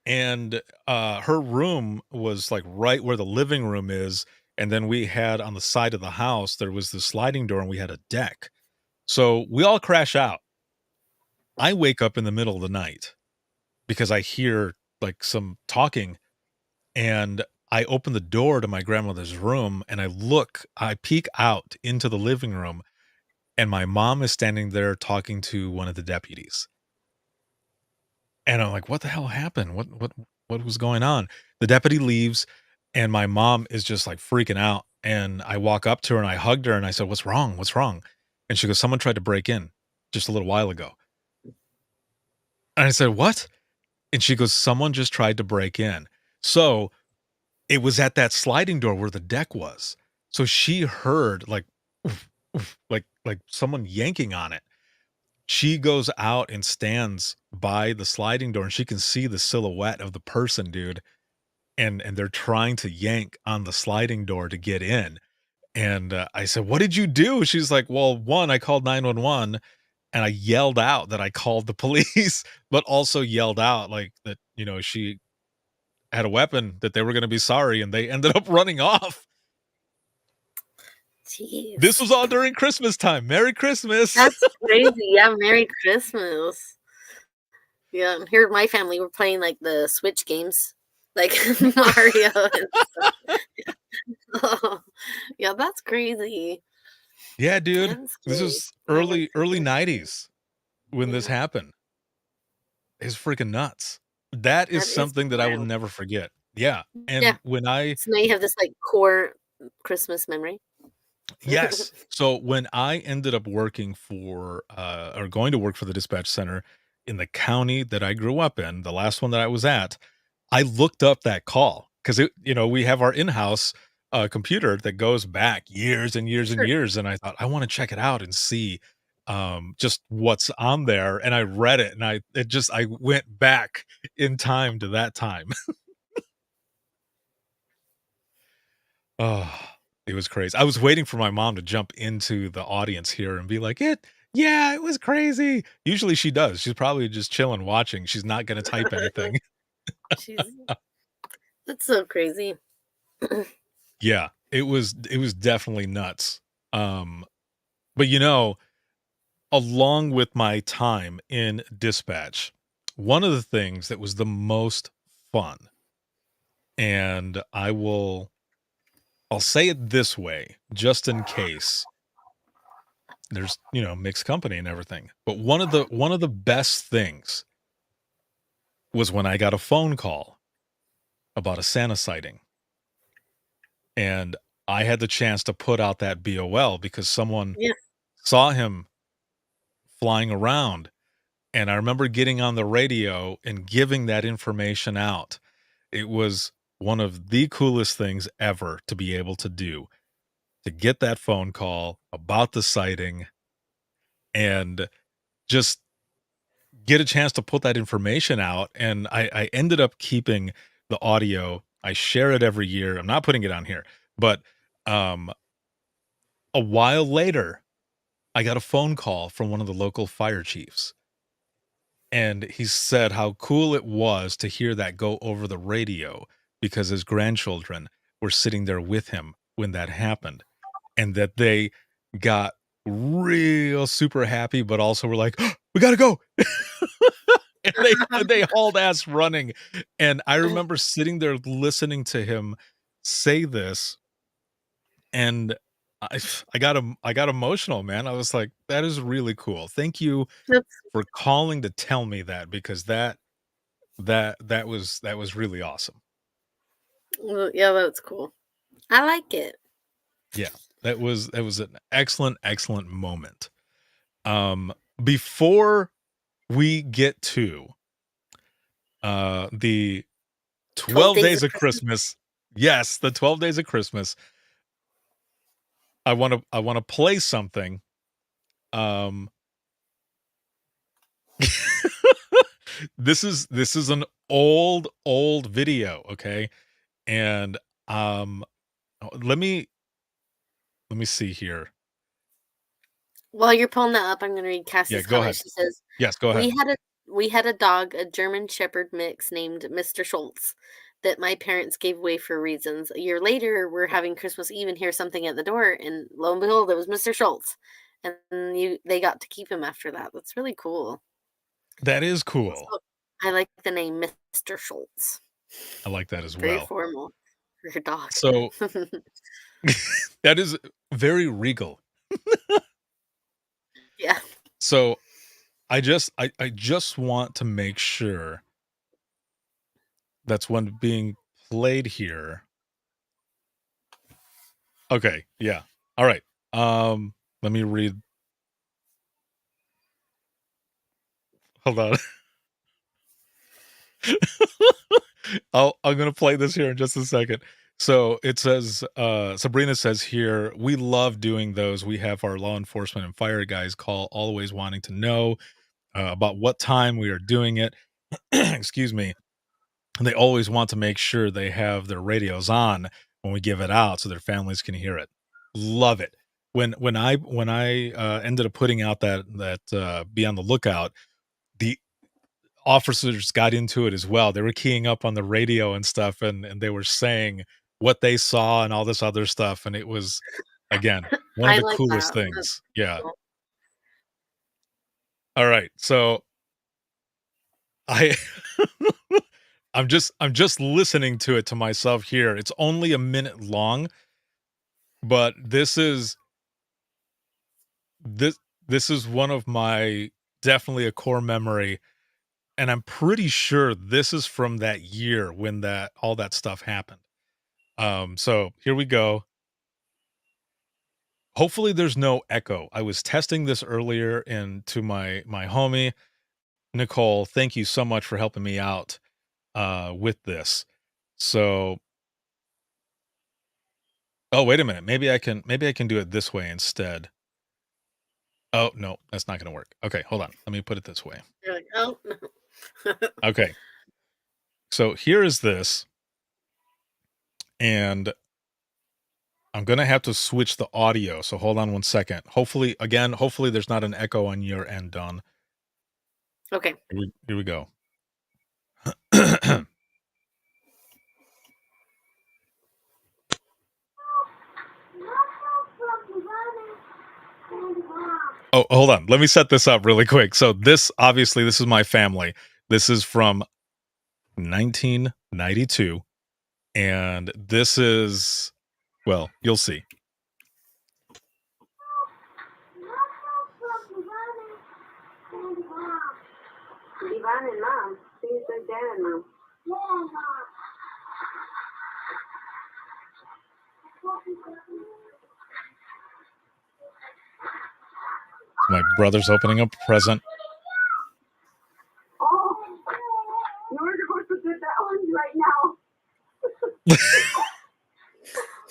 A: And her room was like right where the living room is. And then we had on the side of the house, there was the sliding door and we had a deck. So we all crash out. I wake up in the middle of the night because I hear like some talking, and I open the door to my grandmother's room and I peek out into the living room, and my mom is standing there talking to one of the deputies. And I'm like, "What the hell happened? What was going on?" The deputy leaves, and my mom is just, like, freaking out, and I walk up to her, and I hugged her, and I said, "What's wrong? What's wrong?" And she goes, "Someone tried to break in just a little while ago." And I said, "What?" And she goes, "Someone just tried to break in." So, it was at that sliding door where the deck was. So she heard, like, "Oof, oof," like someone yanking on it. She goes out and stands by the sliding door, and she can see the silhouette of the person, dude, and they're trying to yank on the sliding door to get in, and, I said, "What did you do?" She's like, "Well, 1, I called 911, and I yelled out that I called the police, but also yelled out, like, that, she had a weapon, that they were gonna be sorry, and they ended up running off." This
G: Jeez.
A: was all during Christmas time. Merry Christmas.
G: That's crazy. Yeah, Merry Christmas. Yeah, and here my family were playing like the Switch games, like Mario and stuff. Oh, yeah, that's crazy.
A: Yeah, dude.
G: That's
A: This
G: scary.
A: is
G: I would
A: early
G: forget.
A: 90s when this
G: Yeah,
A: happened. It's freaking nuts. That is
G: that is
A: something that I will
G: wild.
A: never forget. Yeah,
G: Yeah.
A: and when I
G: So now you have this like core Christmas memory.
A: yes. So when I ended up working for, or going to work for the dispatch center in the county that I grew up in, the last one that I was at, I looked up that call because we have our in-house computer that goes back years and years and
G: Sure.
A: years. And I thought, I want to check it out and see just what's on there. And I read it and I went back in time to that time. Oh, it was crazy. I was waiting for my mom to jump into the audience here and be like, yeah, it was crazy. Usually she does. She's probably just chilling watching. She's not going to type anything.
G: She's that's so crazy.
A: Yeah, it was definitely nuts. But along with my time in dispatch, one of the things that was the most fun, and I'll say it this way, just in case there's, mixed company and everything. But one of the best things was when I got a phone call about a Santa sighting. And I had the chance to put out that BOL because someone
G: Yeah.
A: saw him flying around. And I remember getting on the radio and giving that information out. It was one of the coolest things ever to be able to do, to get that phone call about the sighting and just get a chance to put that information out. And I ended up keeping the audio. I share it every year. I'm not putting it on here, but um, a while later, I got a phone call from one of the local fire chiefs. And he said how cool it was to hear that go over the radio because his grandchildren were sitting there with him when that happened, and that they got real super happy, but also were like, "Oh, we gotta go." And they hauled ass running. And I remember sitting there listening to him say this, and I got emotional, man. I was like, that is really cool. Thank you
G: That's,
A: for calling to tell me that, because that was really awesome.
G: well, yeah, that's cool. I like it.
A: Yeah. That was an excellent moment. Um Before we get to the 12 days of Christmas. Yes, the 12 days of Christmas. I want to play something. Um this is an old video, okay? And let me see here.
G: While you're pulling that up, I'm going to read
A: Yeah,
G: Cassie's
A: go
G: comment.
A: ahead.
G: She says,
A: Yes, go ahead.
G: we had a dog, a German Shepherd mix named Mr. Schultz, that my parents gave away for reasons. A year later, we're having Christmas Eve and hear something at the door, and lo and behold, it was Mr. Schultz. And they got to keep him after that. That's really cool.
A: That is cool.
G: So, I like the name Mr. Schultz.
A: I like that as
G: Very
A: well.
G: formal for your dog.
A: So that is very regal.
G: Yeah.
A: So I just want to make sure that's one being played here. Okay, yeah. All right. Let me read. Hold on. I'm gonna play this here in just a second. So it says, Sabrina says here, we love doing those. We have our law enforcement and fire guys call, always wanting to know about what time we are doing it. Excuse me. And they always want to make sure they have their radios on when we give it out so their families can hear it. Love it. When I ended up putting out that be on the lookout, the officers got into it as well. They were keying up on the radio and stuff, and they were saying what they saw and all this other stuff. And it was, again, one of
G: I
A: the
G: like
A: coolest
G: that.
A: things. Yeah.
G: Cool.
A: All right. So I I'm just listening to it to myself here. It's only a minute long, but this is one of my, definitely a core memory, and I'm pretty sure this is from that year when that all that stuff happened. So here we go. Hopefully there's no echo. I was testing this earlier into my homie Nicole. Thank you so much for helping me out with this. So, oh, wait a minute. Maybe I can do it this way instead. Oh, no, that's not going to work. Okay, hold on. Let me put it this way.
G: You're like, oh, no.
A: Okay. So here is this, and I'm going to have to switch the audio. So hold on one second. Hopefully there's not an echo on your end, Don.
G: Okay.
A: Here we go. Oh, hold on. Let me set this up really quick. So this is my family. This is from 1992, and this is, well, you'll see.
H: Iván and Mom. Sí, soy Dad and Mom.
A: My brother's opening up a present.
H: Oh, you were supposed to get that one right now.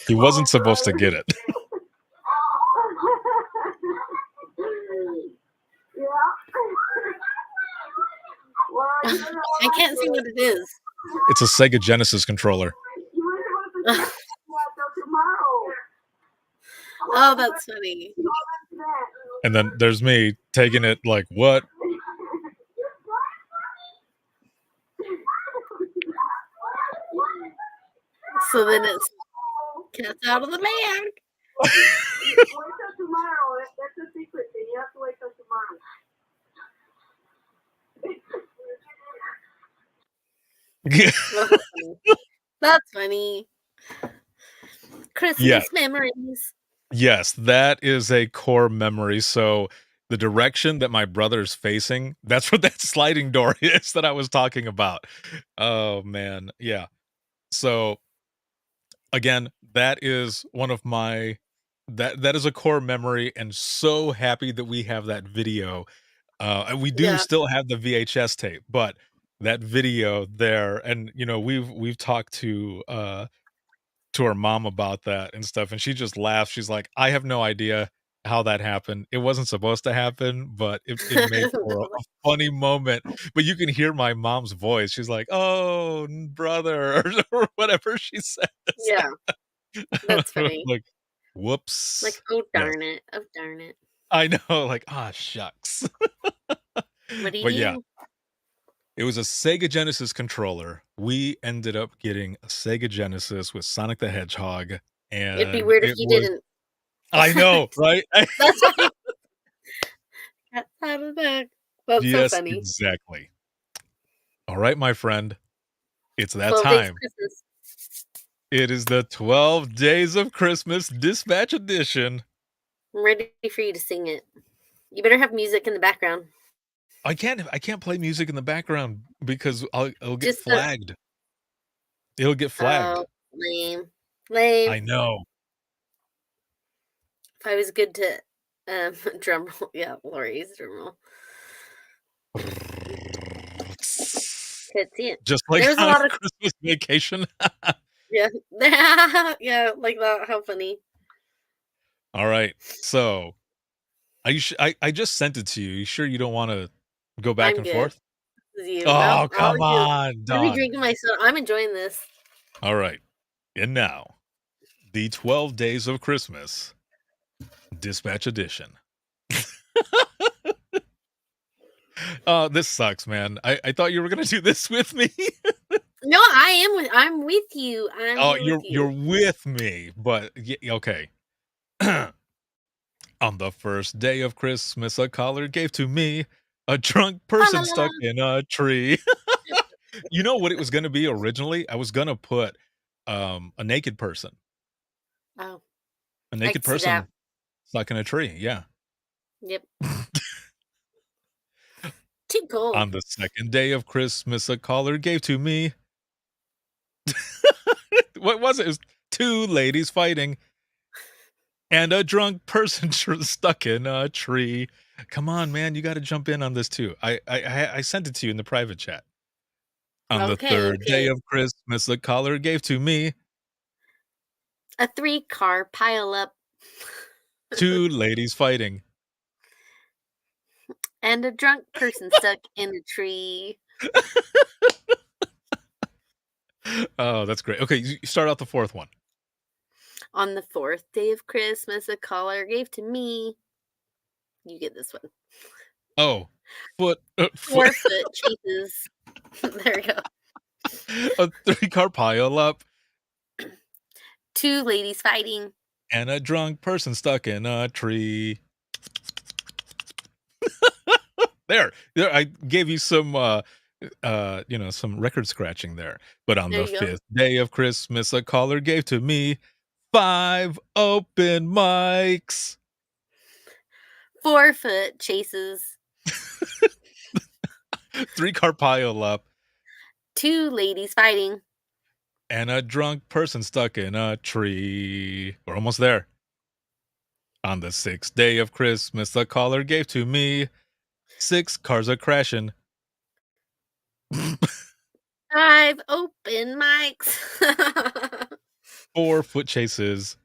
A: He wasn't supposed to get it.
H: Yeah. Well,
G: I can't see what it is.
A: It's a Sega Genesis controller.
H: you were supposed to get that till tomorrow.
G: Oh, that's funny.
A: And then there's me taking it like, what?
G: So then it's cats out of the bag.
H: Wait till tomorrow. That's a secret thing. You have to wait till tomorrow.
G: That's funny. Christmas
A: Yeah.
G: memories.
A: Yes, that is a core memory. So the direction that my brother's facing, that's what that sliding door is that I was talking about. Oh man. Yeah. So again, that is one of my that is a core memory, and so happy that we have that video. And we do
G: Yeah.
A: still have the VHS tape, but that video there, and we've talked to our mom about that and stuff, and she just laughs. She's like, I have no idea how that happened. It wasn't supposed to happen, but it made for a funny moment. But you can hear my mom's voice. She's like, oh, brother, or whatever she says.
G: Yeah. That's funny.
A: Like, whoops.
G: Like, oh
A: Yes.
G: darn it. Oh darn it.
A: I know, like, shucks.
G: What do you
A: But yeah,
G: do?
A: it was a Sega Genesis controller. We ended up getting a Sega Genesis with Sonic the Hedgehog, and
G: It'd be weird if
A: it
G: you
A: was-
G: didn't.
A: I know, right?
G: That's funny. Cats out of the bag. That's
A: Yes,
G: so funny.
A: exactly. All right, my friend. It's that
G: 12 days
A: time.
G: Christmas.
A: It is the 12 Days of Christmas Dispatch Edition.
G: I'm ready for you to sing it. You better have music in the background.
A: I can't play music in the background because it'll get
G: Just the-
A: flagged. It'll get flagged.
G: Oh, lame. Lame.
A: I know.
G: If I was good to drum roll, yeah, Lori's drum roll. Can't see it.
A: Just like
G: There's a
A: on
G: lot of-
A: Christmas Vacation.
G: Yeah. Yeah, like that. How funny.
A: All right. So, I just sent it to you. You sure you don't want to go back
G: I'm
A: and
G: good.
A: forth?
G: This is you.
A: Oh,
G: No,
A: come
G: I'll
A: on,
G: Let me
A: Dawn.
G: drink my soda. I'm enjoying this.
A: All right. And now, the 12 Days of Christmas Dispatch Edition. This sucks, man. I thought you were gonna do this with me.
G: No, I'm with you. I'm
A: Oh,
G: with
A: you're
G: you.
A: with me, but okay. On the first day of Christmas, a caller gave to me a drunk person stuck in a tree. You know what it was gonna be originally? I was gonna put a naked person.
G: Oh,
A: A naked
G: can see that.
A: person stuck in a tree, yeah.
G: yep. Too cold.
A: On the second day of Christmas, a caller gave to me. What was it? It was two ladies fighting and a drunk person stuck in a tree. Come on, man, you got to jump in on this too. I sent it to you in the private chat. On the
G: Okay,
A: third day
G: okay.
A: of Christmas, a caller gave to me
G: A 3-car pile up
A: two ladies fighting.
G: and a drunk person stuck in a tree.
A: Oh, that's great. Okay, you start out the fourth one.
G: On the 4th day of Christmas, a caller gave to me. You get this one.
A: Oh, foot,
G: 4-foot chases. There we go.
A: a 3-car pile up.
G: Two ladies fighting.
A: And a drunk person stuck in a tree. There, I gave you some, some record scratching there. But on
G: There
A: the
G: you go.
A: 5th day of Christmas, a caller gave to me 5 open mics.
G: 4-foot chases.
A: 3-car pile up.
G: 2 ladies fighting.
A: And a drunk person stuck in a tree. We're almost there. On the 6th day of Christmas, a caller gave to me 6 cars a crashing.
G: 5 open mics.
A: 4 foot chases.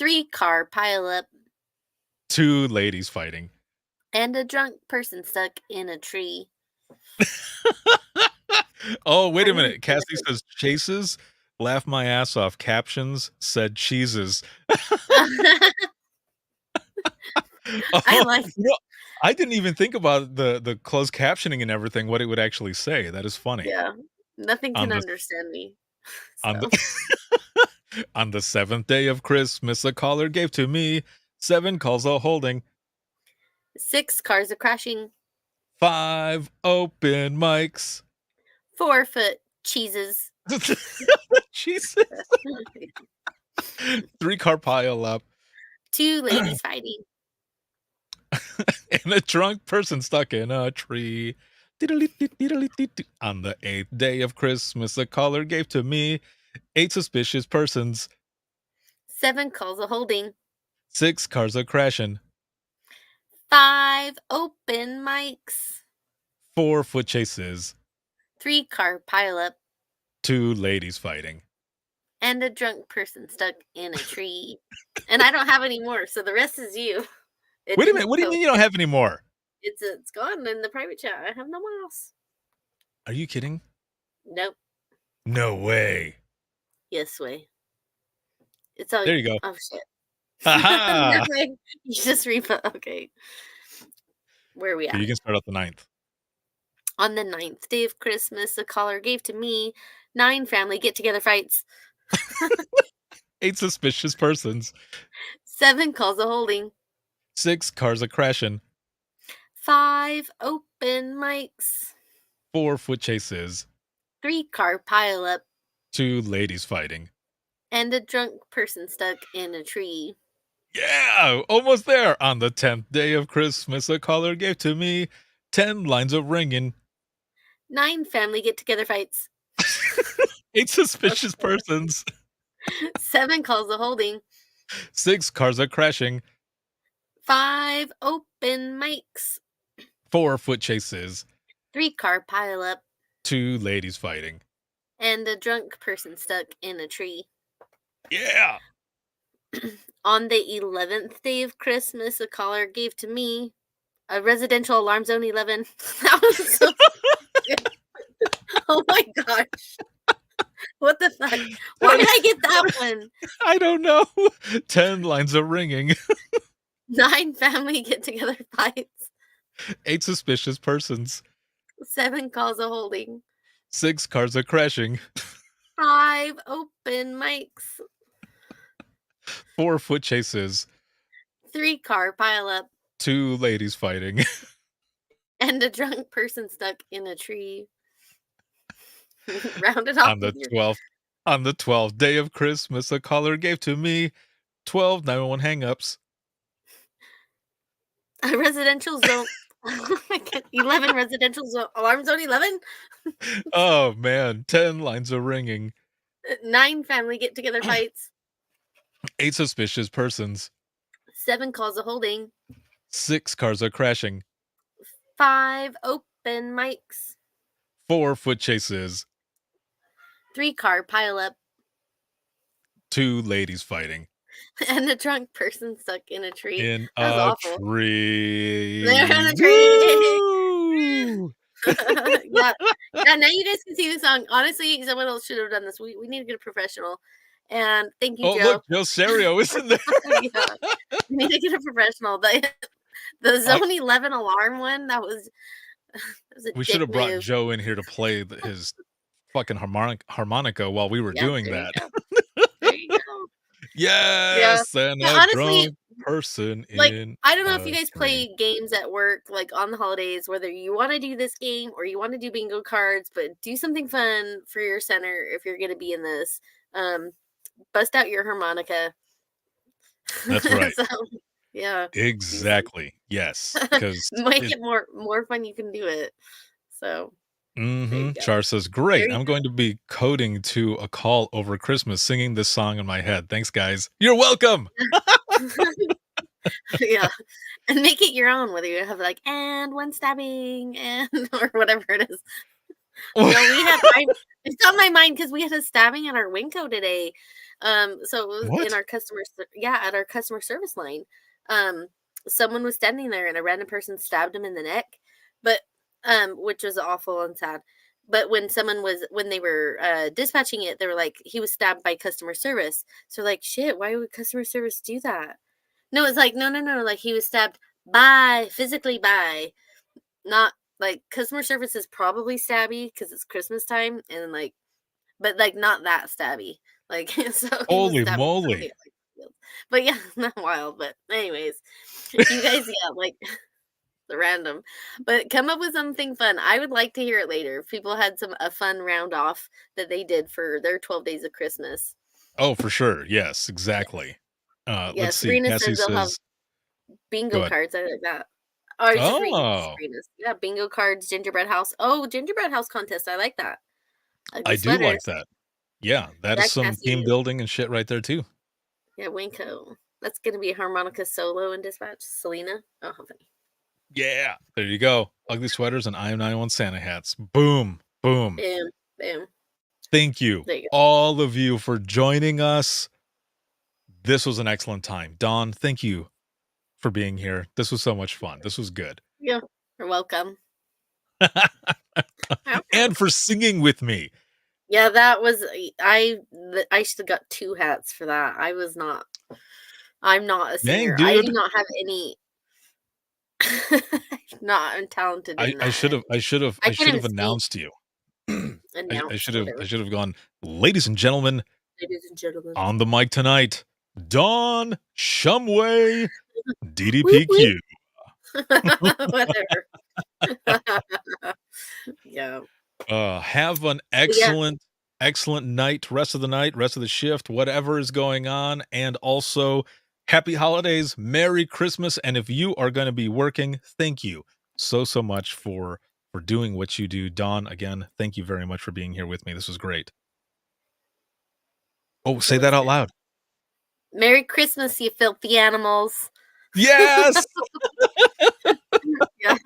G: 3-car pile up.
A: 2 ladies fighting.
G: And a drunk person stuck in a tree.
A: Oh, wait a minute. Cassie says chases. Laugh my ass off. Captions said cheeses.
G: I like
A: I didn't even think about the closed captioning and everything, what it would actually say. That is funny.
G: Yeah. Nothing
A: On
G: can
A: the-
G: understand me.
A: On
G: So.
A: the on the 7th day of Christmas, a caller gave to me 7 calls a holding.
G: 6 cars a crashing.
A: 5 open mics.
G: 4-foot cheeses.
A: Jesus. 3-car pile up.
G: 2 ladies fighting.
A: And a drunk person stuck in a tree. On the 8th day of Christmas, a caller gave to me 8 suspicious persons.
G: 7 calls a holding.
A: 6 cars a crashing.
G: 5 open mics.
A: 4 foot chases.
G: 3-car pile up.
A: 2 ladies fighting.
G: And a drunk person stuck in a tree. And I don't have any more, so the rest is you. It
A: Wait a
G: didn't
A: minute. What do you
G: go.
A: mean you don't have any more?
G: It's gone in the private chat. I have no more else.
A: Are you kidding?
G: Nope.
A: No way.
G: Yes way. It's all
A: There you go.
G: Oh shit.
A: Ha-ha!
G: You just repo. Okay. Where are we
A: So
G: at?
A: you can start out the 9th.
G: On the 9th day of Christmas, a caller gave to me 9 family get-together fights.
A: 8 suspicious persons.
G: 7 calls a holding.
A: 6 cars a crashing.
G: 5 open mics.
A: 4 foot chases.
G: 3-car pile up.
A: 2 ladies fighting.
G: And a drunk person stuck in a tree.
A: Yeah, almost there. On the 10th day of Christmas, a caller gave to me 10 lines of ringing.
G: 9 family get-together fights.
A: 8 suspicious persons.
G: 7 calls a holding.
A: 6 cars a crashing.
G: 5 open mics.
A: 4 foot chases.
G: 3-car pile up.
A: 2 ladies fighting.
G: And a drunk person stuck in a tree.
A: Yeah.
G: On the 11th day of Christmas, a caller gave to me a residential alarm zone 11. That was so Oh my gosh. What the fuck? Why did I get that one?
A: I don't know. 10 lines of ringing.
G: 9 family get-together fights.
A: 8 suspicious persons.
G: 7 calls a holding.
A: 6 cars a crashing.
G: 5 open mics.
A: 4 foot chases.
G: 3-car pile up.
A: 2 ladies fighting.
G: And a drunk person stuck in a tree. Round it off.
A: On the 12th day of Christmas, a caller gave to me 12 911 hang-ups.
G: A residential zone. Oh my God, 11 residential zone. Alarm zone 11?
A: Oh man, 10 lines of ringing.
G: 9 family get-together fights.
A: 8 suspicious persons.
G: 7 calls a holding.
A: 6 cars are crashing.
G: 5 open mics.
A: 4 foot chases.
G: 3-car pile up.
A: 2 ladies fighting.
G: And a drunk person stuck in a tree.
A: In
G: That was
A: a
G: awful.
A: tree.
G: They're in a tree.
A: Woo!
G: yeah. Now you guys can see the song. Honestly, someone else should have done this. We need to get a professional. And thank you,
A: Oh,
G: Joe.
A: look, Joe Serio is in there.
G: Yeah. We need to get a professional. The Zone 11 alarm one, that was a
A: We should have
G: dick
A: brought
G: move.
A: Joe in here to play his fucking harmonica while we were
G: Yeah,
A: doing
G: there
A: that.
G: you go. There you go.
A: Yes, and
G: Yeah,
A: a
G: honestly,
A: drunk person
G: Like,
A: in
G: I don't know if you
A: a
G: guys
A: tree.
G: play games at work, like on the holidays, whether you want to do this game or you want to do bingo cards, but do something fun for your center if you're going to be in this. Bust out your harmonica.
A: That's right.
G: So, yeah, do some-
A: Exactly. Yes. Because
G: make it more fun. You can do it. So there you go.
A: Char says,
G: There
A: great.
G: you
A: I'm going to be coding to a call over Christmas, singing this song in my head. Thanks, guys. You're welcome.
G: Yeah, and make it your own. Whether you have like and one stabbing and or whatever it is. No, we had. It's on my mind because we had a stabbing at our Winco today. So it was
A: What?
G: in our at our customer service line. Someone was standing there and a random person stabbed him in the neck, but which was awful and sad. But when they were dispatching it, they were like, he was stabbed by customer service. So like, shit, why would customer service do that? No, it's like no, like he was stabbed physically by, not like customer service is probably stabby because it's Christmas time and like, but like not that stabby. Like so he was
A: Holy
G: stabbed
A: moly.
G: somebody at the field. But yeah, not wild. But anyways, you guys, yeah, like the random. But come up with something fun. I would like to hear it later. If people had a fun round off that they did for their 12 days of Christmas.
A: Oh, for sure. Yes, exactly.
G: Yeah,
A: Let's see.
G: Serena
A: Cassie
G: says they'll have
A: says, go
G: bingo
A: ahead.
G: cards. I like that. Oh, it's just reading
A: Oh,
G: Serena's. Yeah, bingo cards, gingerbread house. Oh, gingerbread house contest. I like that.
A: I
G: Ugly
A: do like
G: sweaters.
A: that. Yeah, that
G: That
A: is some
G: Cassie
A: team
G: is.
A: building and shit right there, too.
G: Yeah, Winco. That's gonna be a harmonica solo in dispatch. Selena. Oh, how funny.
A: Yeah, there you go. Ugly sweaters and IM91 Santa hats. Boom, boom.
G: Boom, boom.
A: Thank you,
G: There you go.
A: all of you, for joining us. This was an excellent time. Dawn, thank you for being here. This was so much fun. This was good.
G: Yeah, you're welcome.
A: And for singing with me.
G: Yeah, that was I should have got 2 hats for that. I'm not a
A: Dang,
G: singer. I do
A: dude.
G: not have any. I'm talented. In
A: I should have
G: I can't even speak.
A: announced you. I
G: Announced,
A: should have
G: whatever.
A: gone, ladies and gentlemen,
G: Ladies and gentlemen.
A: on the mic tonight, Dawn Shumway,
G: Whoop,
A: DDPQ.
G: Whatever. Yeah.
A: Have an
G: Yeah.
A: excellent night, rest of the shift, whatever is going on. And also, happy holidays, Merry Christmas. And if you are going to be working, thank you so much for doing what you do. Dawn, again, thank you very much for being here with me. This was great. Oh, say that out loud.
G: Merry Christmas, you filthy animals.
A: Yes.
G: Yeah.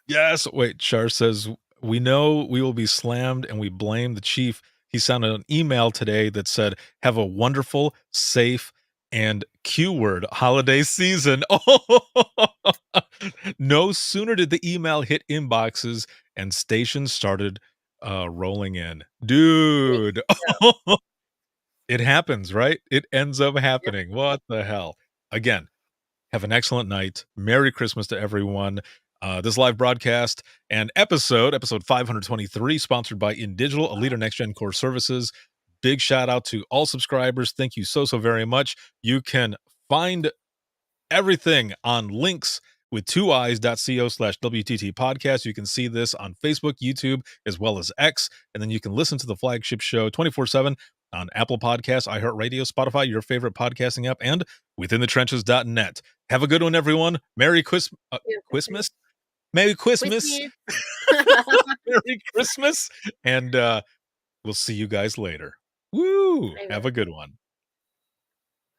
A: Yes. Wait, Char says, we know we will be slammed and we blame the chief. He sent an email today that said, have a wonderful, safe, and Q-word holiday season. Oh, no sooner did the email hit inboxes and stations started rolling in. Dude. It happens, right? It ends up happening. Yep. What the hell? Again, have an excellent night. Merry Christmas to everyone. This live broadcast and episode 523, sponsored by InDigital, a leader Next Gen Core Services. Big shout out to all subscribers. Thank you so very much. You can find everything on links with 2eyes.co/WTT podcast. You can see this on Facebook, YouTube, as well as X. And then you can listen to the flagship show 24/7 on Apple Podcasts, iHeartRadio, Spotify, your favorite podcasting app, and withinthetrenches.net. Have a good one, everyone. Merry Christmas. Merry Christmas. Merry Christmas. And we'll see you guys later. Woo! Have a good one.